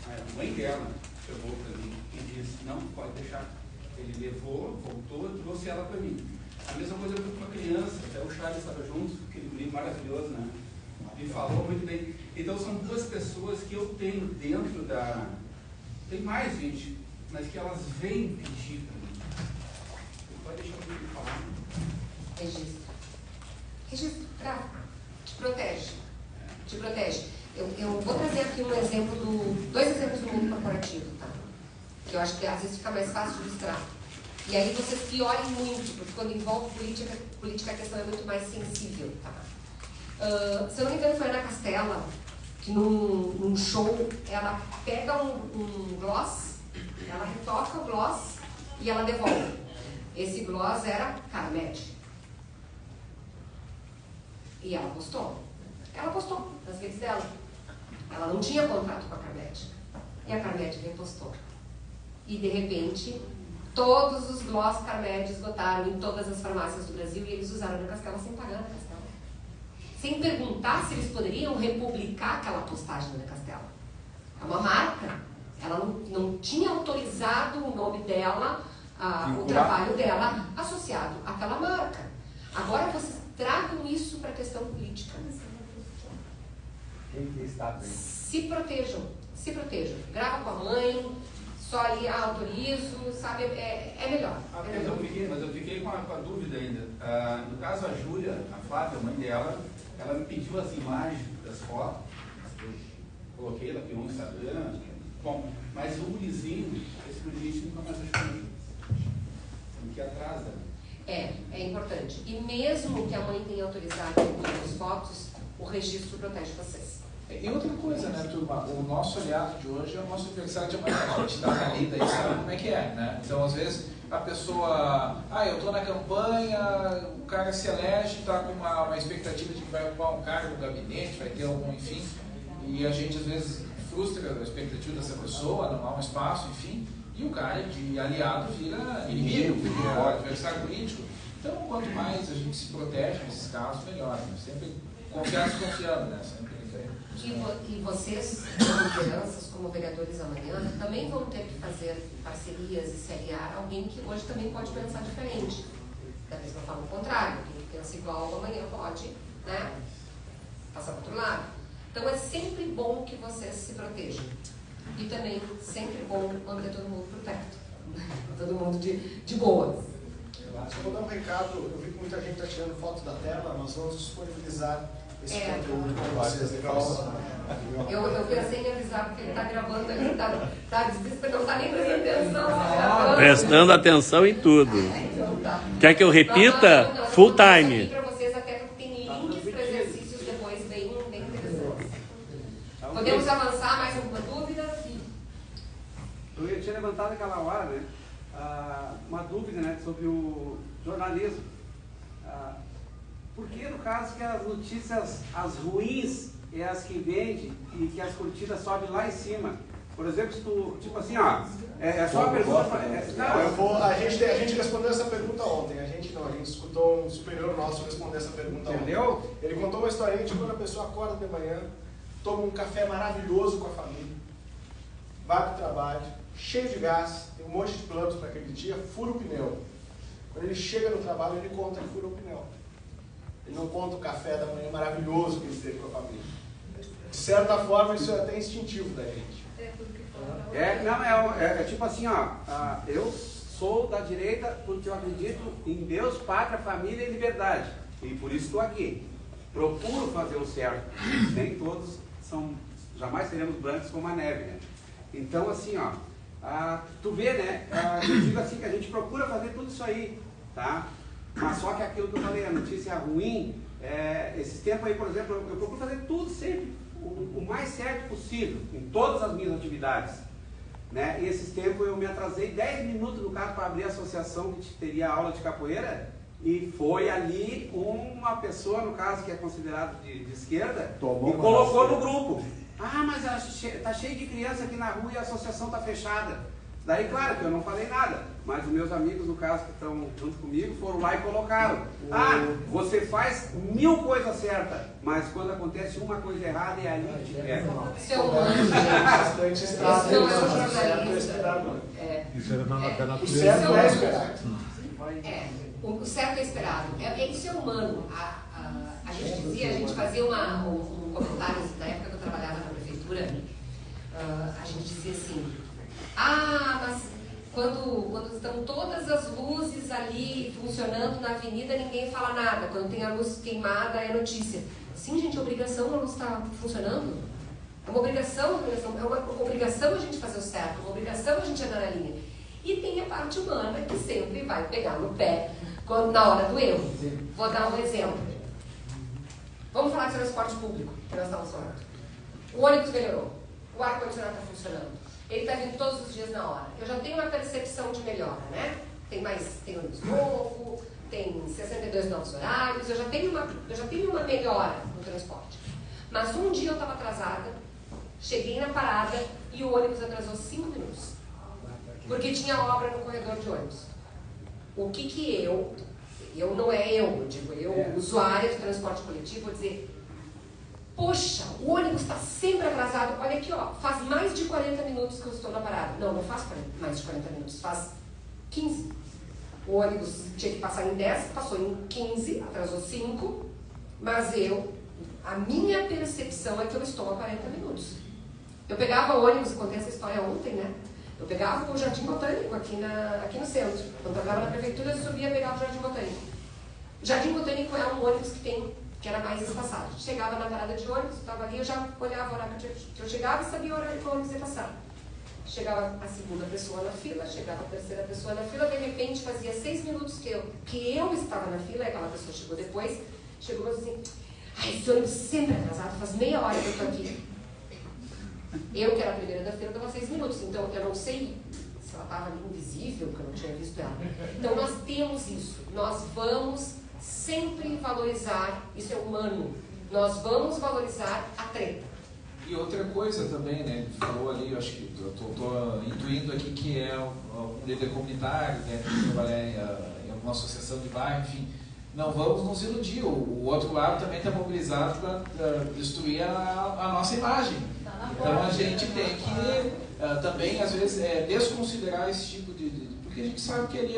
A mãe dela chegou para mim e disse, não, pode deixar. Ele levou, voltou e trouxe ela para mim. A mesma coisa com uma criança, até o Charles estava junto, aquele menino maravilhoso, né? Me falou muito bem. Então são duas pessoas que eu tenho dentro da... Tem mais gente, mas que elas vêm pedir para mim. Pode deixar eu falar. Registro. Registro, grava. Te protege. Te protege. Eu vou trazer aqui dois exemplos do mundo corporativo, tá? Que eu acho que às vezes fica mais fácil de ilustrar. E aí vocês piorem muito, porque quando envolve política a questão é muito mais sensível, tá? Se eu não me engano, foi a Ana Castela, que num show, ela pega um gloss, ela retoca o gloss e ela devolve. Esse gloss era Carmed. E ela postou. Ela postou nas redes dela. Ela não tinha contrato com a Carmed. E a Carmed repostou. E de repente, todos os gloss Carmed esgotaram em todas as farmácias do Brasil e eles usaram a Ana Castela sem pagar a Ana Castela. Sem perguntar se eles poderiam republicar aquela postagem da Ana Castela. É uma marca. Ela não tinha autorizado o nome dela, o trabalho dela associado àquela marca. Agora vocês tragam isso para a questão política. Se protejam, se protejam. Grava com a mãe, só ali autorizo, sabe? É melhor. Mas eu fiquei com a dúvida ainda. No caso, a Júlia, a Flávia, a mãe dela, ela me pediu as imagens das fotos. Eu coloquei, ela criou um Instagram. Bom, mas o gurizinho, esse gurizinho nunca mais achou. Tem que ir atrás dela. É importante. E mesmo que a mãe tenha autorizado as fotos, o registro protege vocês. E outra coisa, né, turma? O nosso aliado de hoje é o nosso adversário de amanhã. A gente dá uma lida e sabe como é que é, né? Então, às vezes, a pessoa... eu estou na campanha, o cara se elege, está com uma expectativa de que vai ocupar um cargo no gabinete, vai ter algum, enfim. E a gente, às vezes, frustra a expectativa dessa pessoa, não há um espaço, enfim. E o cara de aliado vira inimigo, vira adversário político. Então, quanto mais a gente se protege nesses casos, melhor. Né? Sempre confiando, né? Sempre. E vocês, como lideranças, como vereadores amanhã, também vão ter que fazer parcerias e se aliar a alguém que hoje também pode pensar diferente. Da mesma forma, o contrário. Quem pensa igual amanhã pode, né, passar para o outro lado. Então é sempre bom que vocês se protejam. E também sempre bom manter todo mundo protegido. Todo mundo de boa. Eu vou dar um recado. Eu vi que muita gente está tirando foto da tela, nós vamos disponibilizar esse conteúdo para vocês depois. Eu pensei em avisar, porque ele está gravando, ele está desesperado, não está nem prestando atenção. Prestando atenção em tudo. Quer que eu repita? Full time. Para vocês, até tem links para exercícios depois bem interessantes. Podemos avançar? Mais alguma dúvida? Eu tinha levantado aquela hora, né, uma dúvida, né, sobre o jornalismo. Por que, no caso, que as notícias, as ruins, é as que vendem e que as curtidas sobem lá em cima? Por exemplo, se tu, tipo assim, é só uma pergunta... A gente respondeu essa pergunta ontem. A gente escutou um superior nosso responder essa pergunta ontem. Entendeu? Ele contou uma historinha de quando a pessoa acorda de manhã, toma um café maravilhoso com a família, vai para o trabalho, cheio de gás, tem um monte de planos para aquele dia, fura o pneu. Quando ele chega no trabalho, ele conta que furou o pneu. Ele não conta o café da manhã maravilhoso que ele teve com a família. De certa forma, isso é até instintivo da gente. É tipo assim, ó, eu sou da direita porque eu acredito em Deus, pátria, família e liberdade. E por isso estou aqui. Procuro fazer o certo. Nem todos jamais seremos brancos como a neve, né? Então, assim, ó, tu vê, né? Eu digo assim que a gente procura fazer tudo isso aí, tá? Mas só que aquilo que eu falei, a notícia ruim, esses tempos aí, por exemplo, eu procuro fazer tudo sempre o mais certo possível, em todas as minhas atividades, né? E esses tempos eu me atrasei 10 minutos, no caso, para abrir a associação que teria aula de capoeira, e foi ali uma pessoa, no caso, que é considerado de esquerda, e colocou no grupo. Mas tá cheio de criança aqui na rua e a associação tá fechada. Daí, claro que eu não falei nada, mas os meus amigos, no caso, que estão junto comigo, foram lá e colocaram. Você faz 1000 coisas certas, mas quando acontece uma coisa errada, é ali que te pega. Isso é humano, gente. Isso não é um jornalista. Isso era na natureza. O certo é esperado. O certo é esperado. Isso é humano. A gente fazia um comentário na época que eu trabalhava na prefeitura, a gente dizia assim, mas quando estão todas as luzes ali funcionando na avenida, ninguém fala nada. Quando tem a luz queimada, é notícia. Sim, gente, é obrigação a luz estar funcionando. É uma obrigação a gente fazer o certo, é uma obrigação a gente andar na linha. E tem a parte humana que sempre vai pegar no pé na hora do erro. Vou dar um exemplo. Vamos falar de transporte público, que nós estamos falando. O ônibus melhorou, o ar-condicionado está funcionando, ele está vindo todos os dias na hora. Eu já tenho uma percepção de melhora, né? Tem ônibus novo, tem 62 novos horários, eu já tenho uma melhora no transporte. Mas um dia eu estava atrasada, cheguei na parada e o ônibus atrasou 5 minutos. Porque tinha obra no corredor de ônibus. O que eu não é eu digo, usuária de transporte coletivo, vou dizer, poxa, o ônibus está sempre atrasado, olha aqui, ó, faz mais de 40 minutos que eu estou na parada. Não faz mais de 40 minutos, faz 15. O ônibus tinha que passar em 10, passou em 15, atrasou 5, mas a minha percepção é que eu estou a 40 minutos. Eu pegava o ônibus, contei essa história ontem, né? Eu pegava o Jardim Botânico aqui no centro. Quando eu trabalhava na prefeitura, eu subia e pegava o Jardim Botânico. O Jardim Botânico é um ônibus que era mais espaçado. Chegava na parada de ônibus, estava ali, eu já olhava o horário que eu chegava e sabia o horário que o ônibus ia passar. Chegava a segunda pessoa na fila, chegava a terceira pessoa na fila, de repente fazia 6 minutos que eu estava na fila, e aquela pessoa chegou depois, chegou e disse assim, esse ônibus sempre é atrasado, faz meia hora que eu estou aqui. Eu, que era a primeira da fila, dava 6 minutos, então eu não sei se ela estava ali invisível, porque eu não tinha visto ela. Então nós temos isso, nós vamos sempre valorizar, isso é humano, nós vamos valorizar a treta. E outra coisa também, né, ele falou ali, eu acho que eu estou intuindo aqui que é um líder comunitário, né, que trabalha em alguma associação de bairro, enfim. Não vamos nos iludir, o outro lado também está mobilizado para destruir a nossa imagem. Então a gente tem que também, às vezes, desconsiderar esse tipo porque a gente sabe que ali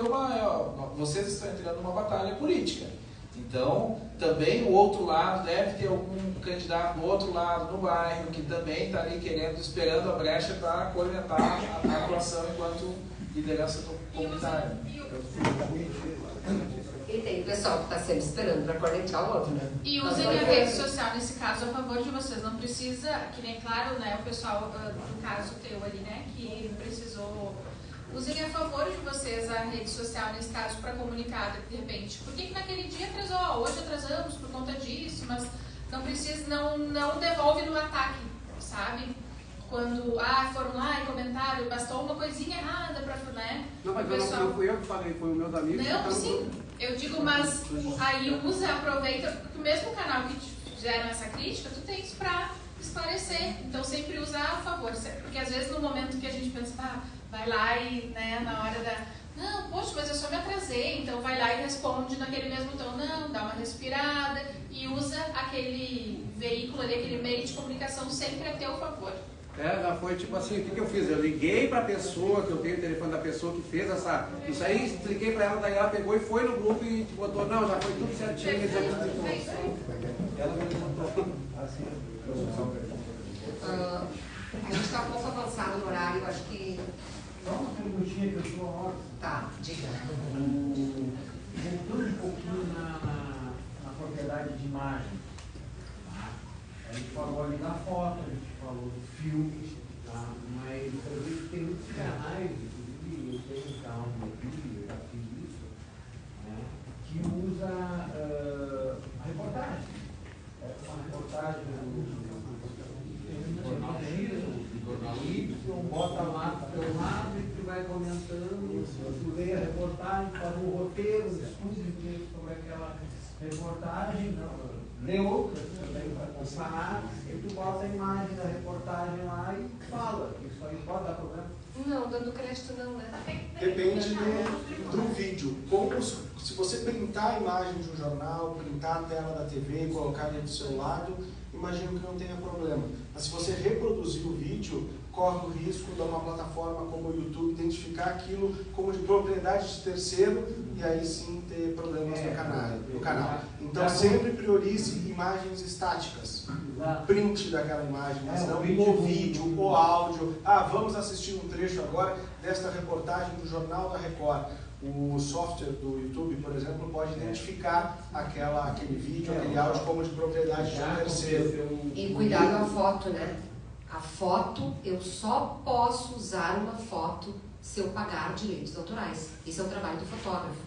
vocês estão entrando numa batalha política. Então, também o outro lado deve ter algum candidato do outro lado, no bairro, que também está ali esperando a brecha para coordenar a atuação enquanto liderança comunitária. E tem o pessoal que está sempre esperando para coordenar o outro, né? E usem a rede social, nesse caso, a favor de vocês. Não precisa, que nem claro, né, o pessoal, no caso teu ali, né, que precisou... Usem a favor de vocês a rede social, nesse caso, para comunicar, de repente. Por que naquele dia atrasou? Hoje atrasamos por conta disso, mas não precisa, não devolve no ataque, sabe? Quando, foram lá e comentaram, bastou uma coisinha errada para, né? Não, mas não fui eu que falei, foi os meus amigos. Não, sim, eu digo, mas aí aproveita, porque o mesmo canal que fizeram essa crítica, tu tens para esclarecer. Então sempre usa a favor, porque às vezes no momento que a gente pensa, vai lá e, né, na hora não, poxa, mas eu só me atrasei, então vai lá e responde naquele mesmo tom, não, dá uma respirada e usa aquele veículo ali, aquele meio de comunicação sempre a teu favor. Já foi tipo assim, o que eu fiz? Eu liguei para a pessoa, que eu tenho o telefone da pessoa que fez isso aí, expliquei para ela, daí ela pegou e foi no grupo e botou, não, já foi tudo certinho, ele já me explicou. Ela me contou assim. A gente está um pouco avançado no horário, eu acho que... Só uma perguntinha que eu estou a hora. Tá, diga. Voltando um pouquinho na propriedade de imagem. Tá? A gente falou ali da foto, a gente falou do filme, tá? Mas eu vejo que tem muitos canais, inclusive eu tenho um canal no YouTube, eu já fiz isso, né? Que usa reportagem. Uma reportagem do jornal X, do jornal Y, bota lá do teu lado e tu vai comentando, tu lê a reportagem, faz um roteiro, estude sobre aquela reportagem, lê outras também para comparar, e tu bota a imagem da reportagem lá e fala. Isso aí pode dar problema? Não, dando crédito não, né? Depende do vídeo. Se você printar a imagem de um jornal, printar a tela da TV e colocar ali do seu lado, imagino que não tenha problema. Mas se você reproduzir o vídeo, corre o risco de uma plataforma como o YouTube identificar aquilo como de propriedade de terceiro e aí sim ter problemas no canal. Então sempre priorize imagens estáticas. Print daquela imagem, mas não o vídeo, o áudio. Vamos assistir um trecho agora desta reportagem do Jornal da Record. O software do YouTube, por exemplo, pode identificar aquele vídeo, aquele áudio como de propriedade de um terceiro. E cuidado com a foto, né? A foto, eu só posso usar uma foto se eu pagar direitos autorais. Esse é o trabalho do fotógrafo.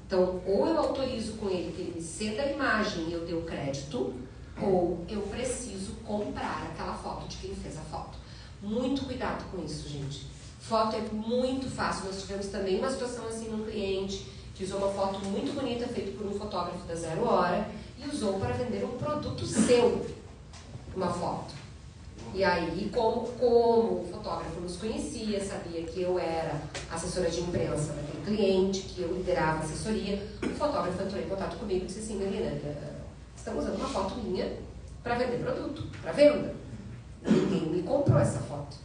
Então, ou eu autorizo com ele que ele me ceda a imagem e eu dê o crédito, ou eu preciso comprar aquela foto de quem fez a foto. Muito cuidado com isso, gente. Foto é muito fácil. Nós tivemos também uma situação assim num cliente que usou uma foto muito bonita feita por um fotógrafo da 0 Hora e usou para vender um produto seu, uma foto. E aí, como o fotógrafo nos conhecia, sabia que eu era assessora de imprensa daquele cliente, que eu liderava a assessoria, o fotógrafo entrou em contato comigo e disse assim: Melina, estamos usando uma foto minha para vender produto, para venda. Ninguém me comprou essa foto.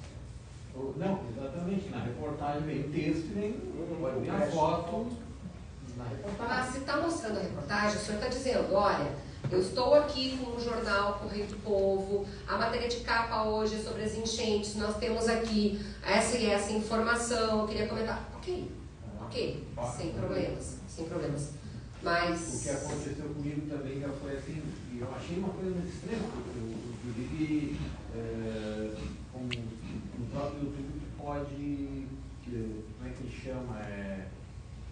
Não, exatamente. Na reportagem vem o texto e vem a foto na reportagem. Mas se está mostrando a reportagem, o senhor está dizendo, olha, eu estou aqui com o jornal Correio do Povo, a matéria de capa hoje é sobre as enchentes, nós temos aqui essa e essa informação, eu queria comentar. Ok, sem problemas. Mas... O que aconteceu comigo também já foi assim, e eu achei uma coisa muito extrema, inclusive no próprio YouTube tu pode, como é que ele chama,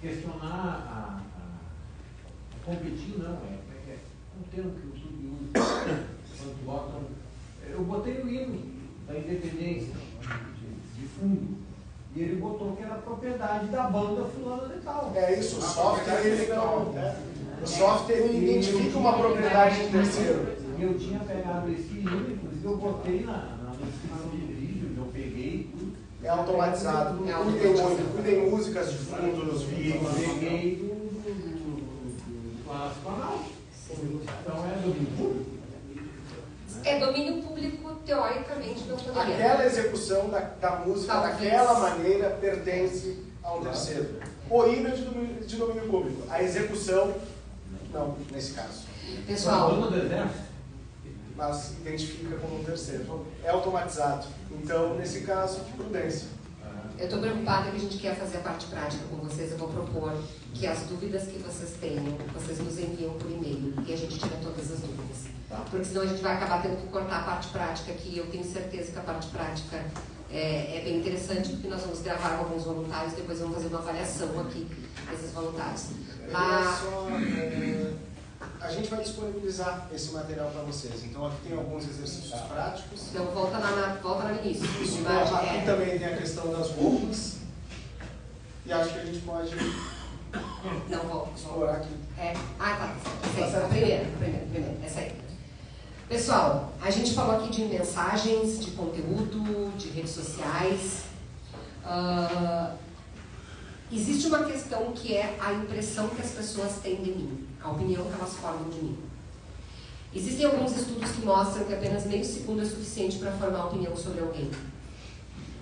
questionar competir não, um termo que o YouTube usa, quando botam, eu botei o hino da independência de fundo, e ele botou que era propriedade da banda fulana de tal. Isso, o software ele não, o software ele identifica uma propriedade de terceiro. Eu tinha pegado esse hino, inclusive eu botei na descrição de vídeo, eu peguei tudo. É automatizado. Cuidem músicas de fundo nos vídeos. Eu peguei do canal. Então é domínio público? É domínio público, teoricamente, não poderia. Aquela execução da música daquela maneira pertence a um terceiro. O hino é de domínio público. A execução, não, nesse caso. Pessoal, mas identifica como um terceiro. É automatizado. Então, nesse caso, prudência. eu estou preocupada que a gente quer fazer a parte prática com vocês. Eu vou propor que as dúvidas que vocês tenham, vocês nos enviam por e-mail e a gente tira todas as dúvidas. Porque senão a gente vai acabar tendo que cortar a parte prática, que eu tenho certeza que a parte prática é bem interessante, porque nós vamos gravar com alguns voluntários, depois vamos fazer uma avaliação aqui desses voluntários. A gente vai disponibilizar esse material para vocês. Então aqui tem alguns exercícios práticos. Então volta no início. Isso, aqui também tem a questão das roupas. E acho que a gente pode explorar aqui. Tá. Primeiro. Essa aí. Pessoal, a gente falou aqui de mensagens, de conteúdo, de redes sociais. Existe uma questão que é a impressão que as pessoas têm de mim, a opinião que elas formam de mim. Existem alguns estudos que mostram que apenas meio segundo é suficiente para formar opinião sobre alguém.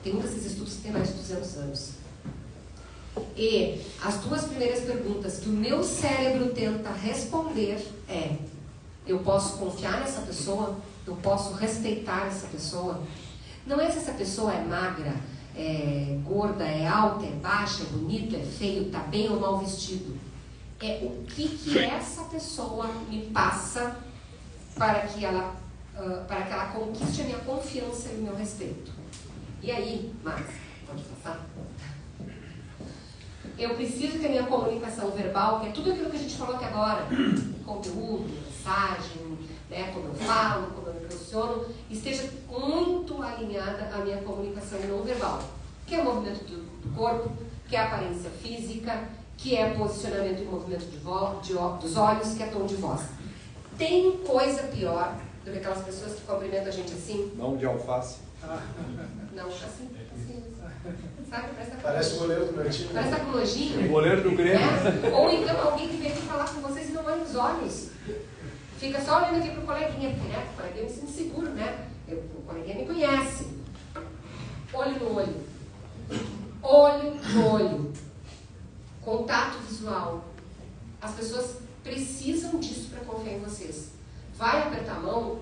Tem um desses estudos que tem mais de 200 anos. E as duas primeiras perguntas que o meu cérebro tenta responder é: eu posso confiar nessa pessoa? Eu posso respeitar essa pessoa? Não é se essa pessoa é magra, é gorda, é alta, é baixa, é bonita, é feio, está bem ou mal vestido. É o que essa pessoa me passa para que ela conquiste a minha confiança e o meu respeito. E aí, Max, pode passar? Eu preciso que a minha comunicação verbal, que é tudo aquilo que a gente falou até agora, conteúdo, mensagem, né, como eu falo, como eu me posiciono, esteja muito alinhada à minha comunicação não verbal, que é o movimento do corpo, que é a aparência física, que é posicionamento e movimento dos olhos, que é tom de voz. Tem coisa pior do que aquelas pessoas que cumprimentam a gente assim? Mão de alface. Não, assim. Sabe? Parece o goleiro do meu time. Parece estar com nojinho. O goleiro do Grêmio. É? Ou então alguém que vem aqui falar com vocês e não olha nos olhos. Fica só olhando aqui pro coleguinha, porque né, o coleguinha me sente seguro, né? O coleguinha me conhece. Olho no olho. Olho no olho. Contato visual. As pessoas precisam disso para confiar em vocês. Vai apertar a mão,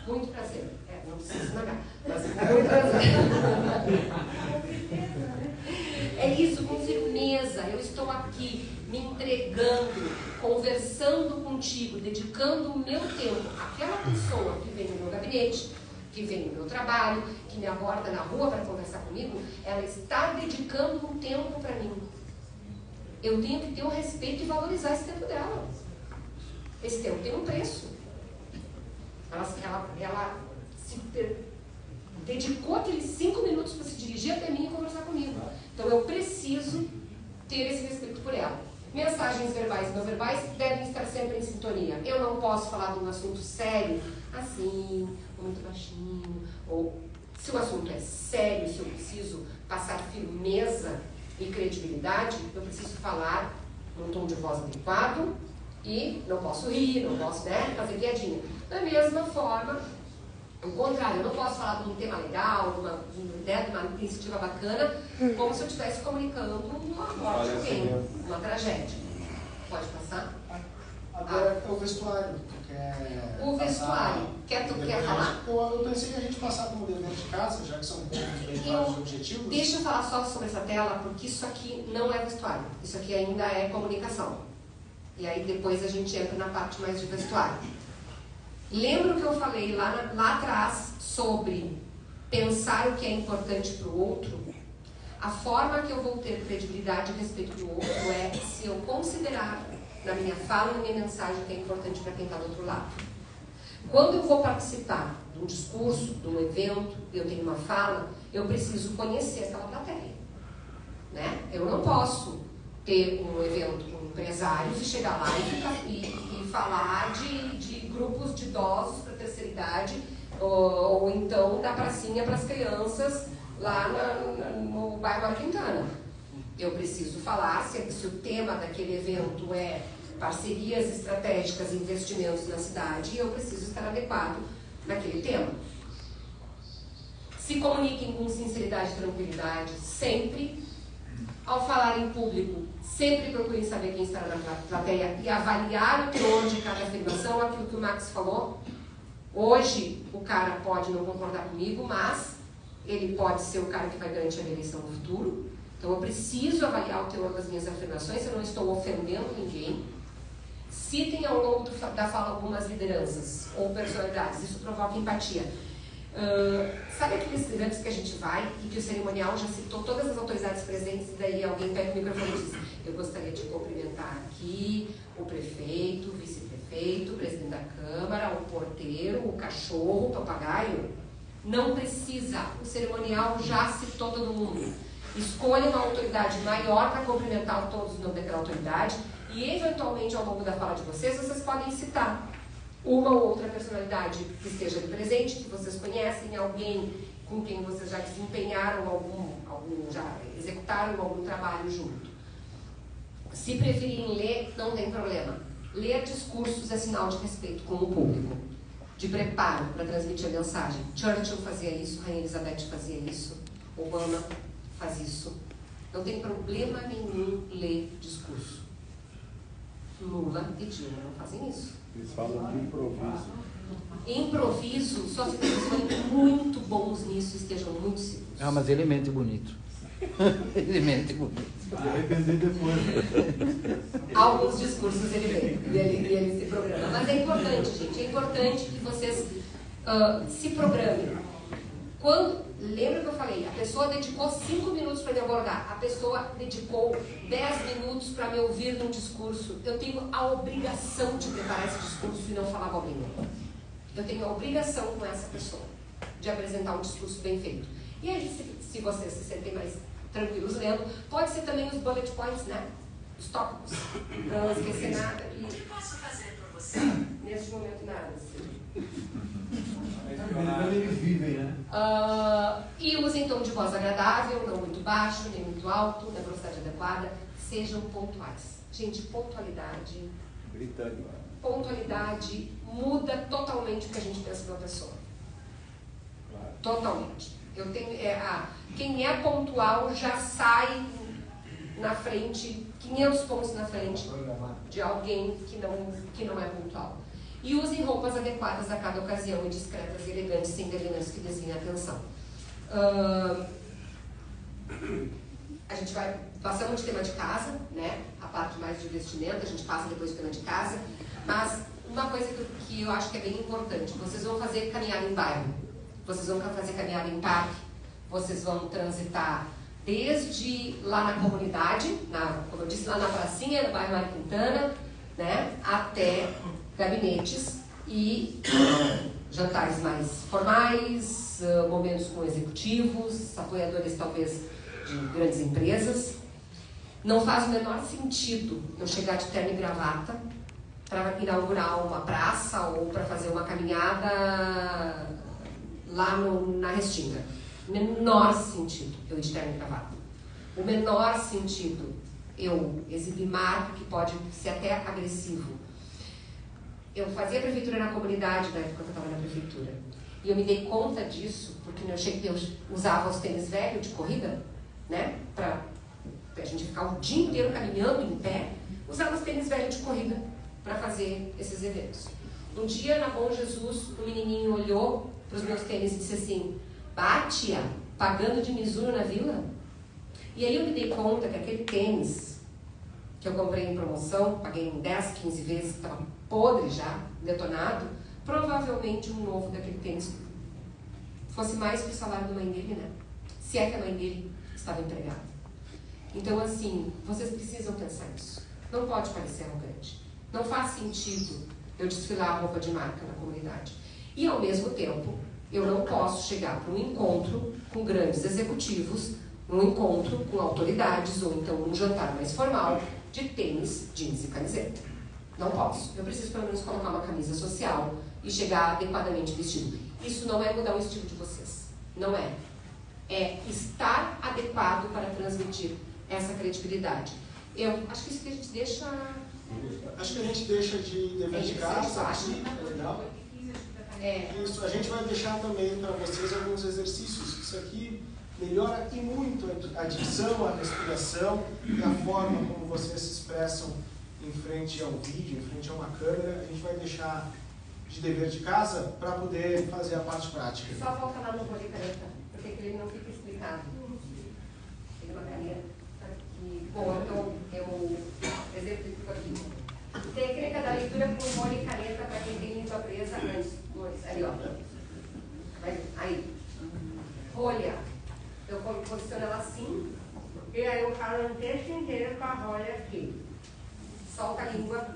muito prazer. Não precisa esmagar, mas muito prazer. É isso, com firmeza. Eu estou aqui me entregando, conversando contigo, dedicando o meu tempo àquela pessoa que vem no meu gabinete, que vem no meu trabalho, que me aborda na rua para conversar comigo. Ela está dedicando um tempo para mim. Eu tenho que ter o respeito e valorizar esse tempo dela. Esse tempo tem um preço. Ela se dedicou aqueles 5 minutos para se dirigir até mim e conversar comigo. Então eu preciso ter esse respeito por ela. Mensagens verbais e não verbais devem estar sempre em sintonia. Eu não posso falar de um assunto sério assim, muito baixinho. Ou se o assunto é sério, se eu preciso passar firmeza e credibilidade, eu preciso falar num tom de voz adequado e não posso rir, não posso fazer piadinha. Da mesma forma, o contrário, eu não posso falar de um tema legal, de uma iniciativa bacana, como se eu estivesse comunicando uma morte de alguém, uma tragédia. Pode passar? Agora é o vestuário. O vestuário. Tu quer falar? Eu pensei que a gente passar como dever de casa, já que são pontos bem claros e objetivos. Deixa eu falar só sobre essa tela, porque isso aqui não é vestuário. Isso aqui ainda é comunicação. E aí depois a gente entra na parte mais de vestuário. Lembra o que eu falei lá atrás sobre pensar o que é importante para o outro? A forma que eu vou ter credibilidade e respeito do outro é se eu considerar na minha fala e na minha mensagem o que é importante para quem está do outro lado. Quando eu vou participar de um discurso, de um evento, eu tenho uma fala, eu preciso conhecer aquela plateia. Né? Eu não posso ter um evento com empresários e chegar lá e falar de grupos de idosos para a terceira idade, ou então da pracinha para as crianças lá no bairro Mário Quintana. Eu preciso falar se o tema daquele evento é parcerias estratégicas e investimentos na cidade, eu preciso estar adequado naquele tema. Se comuniquem com sinceridade e tranquilidade, sempre. Ao falar em público, sempre procurem saber quem está na plateia e avaliar o teor de cada afirmação, aquilo que o Max falou. Hoje, o cara pode não concordar comigo, mas ele pode ser o cara que vai garantir a eleição no futuro. Então, eu preciso avaliar o teor das minhas afirmações, eu não estou ofendendo ninguém. Citem ao longo da fala algumas lideranças ou personalidades, isso provoca empatia. Sabe aqueles eventos que a gente vai e que o cerimonial já citou todas as autoridades presentes e daí alguém pega o microfone e diz: eu gostaria de cumprimentar aqui o prefeito, o vice-prefeito, o presidente da Câmara, o porteiro, o cachorro, o papagaio. Não precisa, o cerimonial já citou todo mundo. Escolha uma autoridade maior para cumprimentar todos os nomes daquela autoridade e, eventualmente, ao longo da fala de vocês podem citar uma ou outra personalidade que esteja ali presente, que vocês conhecem, alguém com quem vocês já desempenharam já executaram algum trabalho junto. Se preferirem ler, não tem problema. Ler discursos é sinal de respeito com o público. de preparo para transmitir a mensagem. Churchill fazia isso, Rainha Elizabeth fazia isso, Obama faz isso. Não tem problema nenhum ler discurso. Lula e Dilma não fazem isso. Eles falam de improviso. Improviso, só se vocês forem muito bons nisso e estejam muito seguros. Ah, mas ele mente bonito. Ele mente bonito. Vai arrepender depois. Alguns discursos ele vem e ele se programa. Mas é importante, gente, é importante que vocês se programem. Lembra que eu falei? A pessoa dedicou 5 minutos para me abordar. A pessoa dedicou 10 minutos para me ouvir num discurso. Eu tenho a obrigação de preparar esse discurso e não falar abobrinha. Eu tenho a obrigação com essa pessoa de apresentar um discurso bem feito. E aí, se vocês se sentem mais tranquilos lendo, pode ser também os bullet points, né? Os tópicos. Para não esquecer nada. E... O que posso fazer por você? Neste momento, nada. Eles vivem, né? E usem tom de voz agradável, não muito baixo, nem muito alto, na velocidade adequada. Sejam pontuais. Gente, pontualidade. Britânico. Pontualidade muda totalmente o que a gente pensa de uma pessoa. Claro. Totalmente. Quem é pontual já sai na frente, 500 pontos na frente de alguém que não é pontual. E usem roupas adequadas a cada ocasião e discretas e elegantes, sem elegantes que desviem a atenção. A gente vai passando de tema de casa, né? A parte mais de vestimenta, a gente passa depois do tema de casa. Mas uma coisa que eu acho que é bem importante, vocês vão fazer caminhada em bairro, vocês vão fazer caminhada em parque, vocês vão transitar desde lá na comunidade, como eu disse, lá na pracinha, no bairro Mário Quintana, né? Até gabinetes e jantares mais formais, momentos com executivos, apoiadores talvez de grandes empresas. Não faz o menor sentido eu chegar de terno e gravata para inaugurar uma praça ou para fazer uma caminhada lá na Restinga. Menor sentido eu ir de terno e gravata. O menor sentido eu exibir marca que pode ser até agressivo. Eu fazia prefeitura na comunidade na época que eu estava na prefeitura. E eu me dei conta disso, porque eu usava os tênis velhos de corrida, né? Para a gente ficar o dia inteiro caminhando em pé, usava os tênis velhos de corrida para fazer esses eventos. Um dia, na Bom Jesus, o menininho olhou para os meus tênis e disse assim: "Bah, tia, pagando de Mizuno na vila?" E aí eu me dei conta que aquele tênis que eu comprei em promoção, paguei em 10, 15 vezes, que estava podre já, detonado, provavelmente um novo daquele tênis fosse mais que o salário da mãe dele, né? Se é que a mãe dele estava empregada. Então, assim, vocês precisam pensar nisso. Não pode parecer arrogante. Não faz sentido eu desfilar a roupa de marca na comunidade. E, ao mesmo tempo, eu não posso chegar para um encontro com grandes executivos, um encontro com autoridades, ou então um jantar mais formal, de tênis, jeans e camiseta. Não posso. Eu preciso, pelo menos, colocar uma camisa social e chegar adequadamente vestido. Isso não é mudar o estilo de vocês. Não é. É estar adequado para transmitir essa credibilidade. Eu acho que isso que a gente deixa... Acho que a gente deixa de dever de casa aqui, é legal. Isso, a gente vai deixar também para vocês alguns exercícios. Isso aqui melhora e muito a dicção, a respiração e a forma como vocês se expressam em frente ao vídeo, em frente a uma câmera. A gente vai deixar de dever de casa para poder fazer a parte prática. Só volta lá no policaneta, porque ele não fica explicado. Tem uma caneta aqui. Bom, então eu exemplifico aqui. Técnica da leitura com molho e caneta para quem tem língua presa antes. Ali, ó. Aí. Rolha. Eu posiciono ela assim. E aí eu falo o texto inteiro com a rolha aqui. Solta a língua.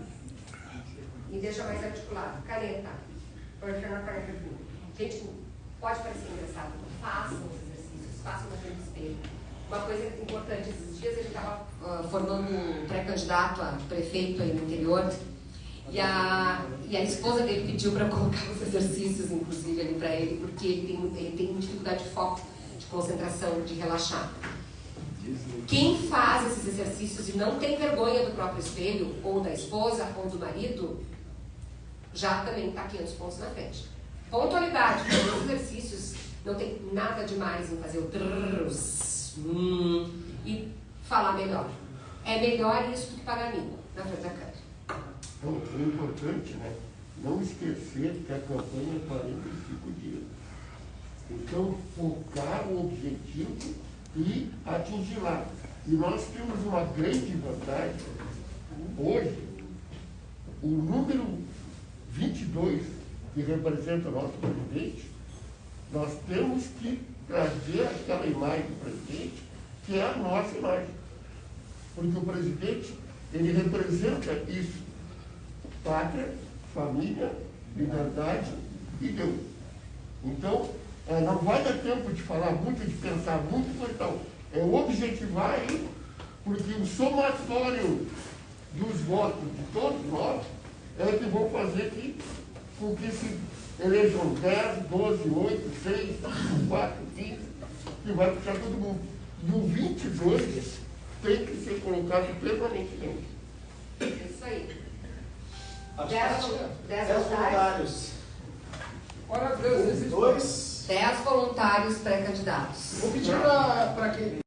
E deixa mais articulado. Caneta. Posiciono a caneta aqui. Gente, pode parecer engraçado. Façam os exercícios. Façam na frente do espelho. Uma coisa importante, esses dias ele estava formando um pré-candidato a prefeito aí no interior e a esposa dele pediu para colocar os exercícios, inclusive, ali para ele, porque ele tem dificuldade de foco, de concentração, de relaxar. Quem faz esses exercícios e não tem vergonha do próprio espelho, ou da esposa, ou do marido, já também está 500 pontos na frente. Pontualidade. Os exercícios não tem nada demais em fazer o e falar melhor. É melhor isso do que pagar língua na frente da câmera. Então, é importante, né? Não esquecer que a campanha é 45 dias. Então, focar o objetivo e atingir lá. E nós temos uma grande vantagem. Hoje, o número 22, que representa o nosso presidente, nós temos que trazer aquela imagem do presidente, que é a nossa imagem. Porque o presidente, ele representa isso. Pátria, família, liberdade e Deus. Então, não vai dar tempo de falar muito, de pensar muito, então, é objetivar aí, porque o somatório dos votos de todos nós é que vão fazer com que se elejam 10, 12, 8, 6, 4, 15, que vai puxar todo mundo. E o 22 tem que ser colocado permanentemente. Isso aí. 10 voluntários. Ora, Deus, 2. 10 voluntários pré-candidatos. Vou pedir para quem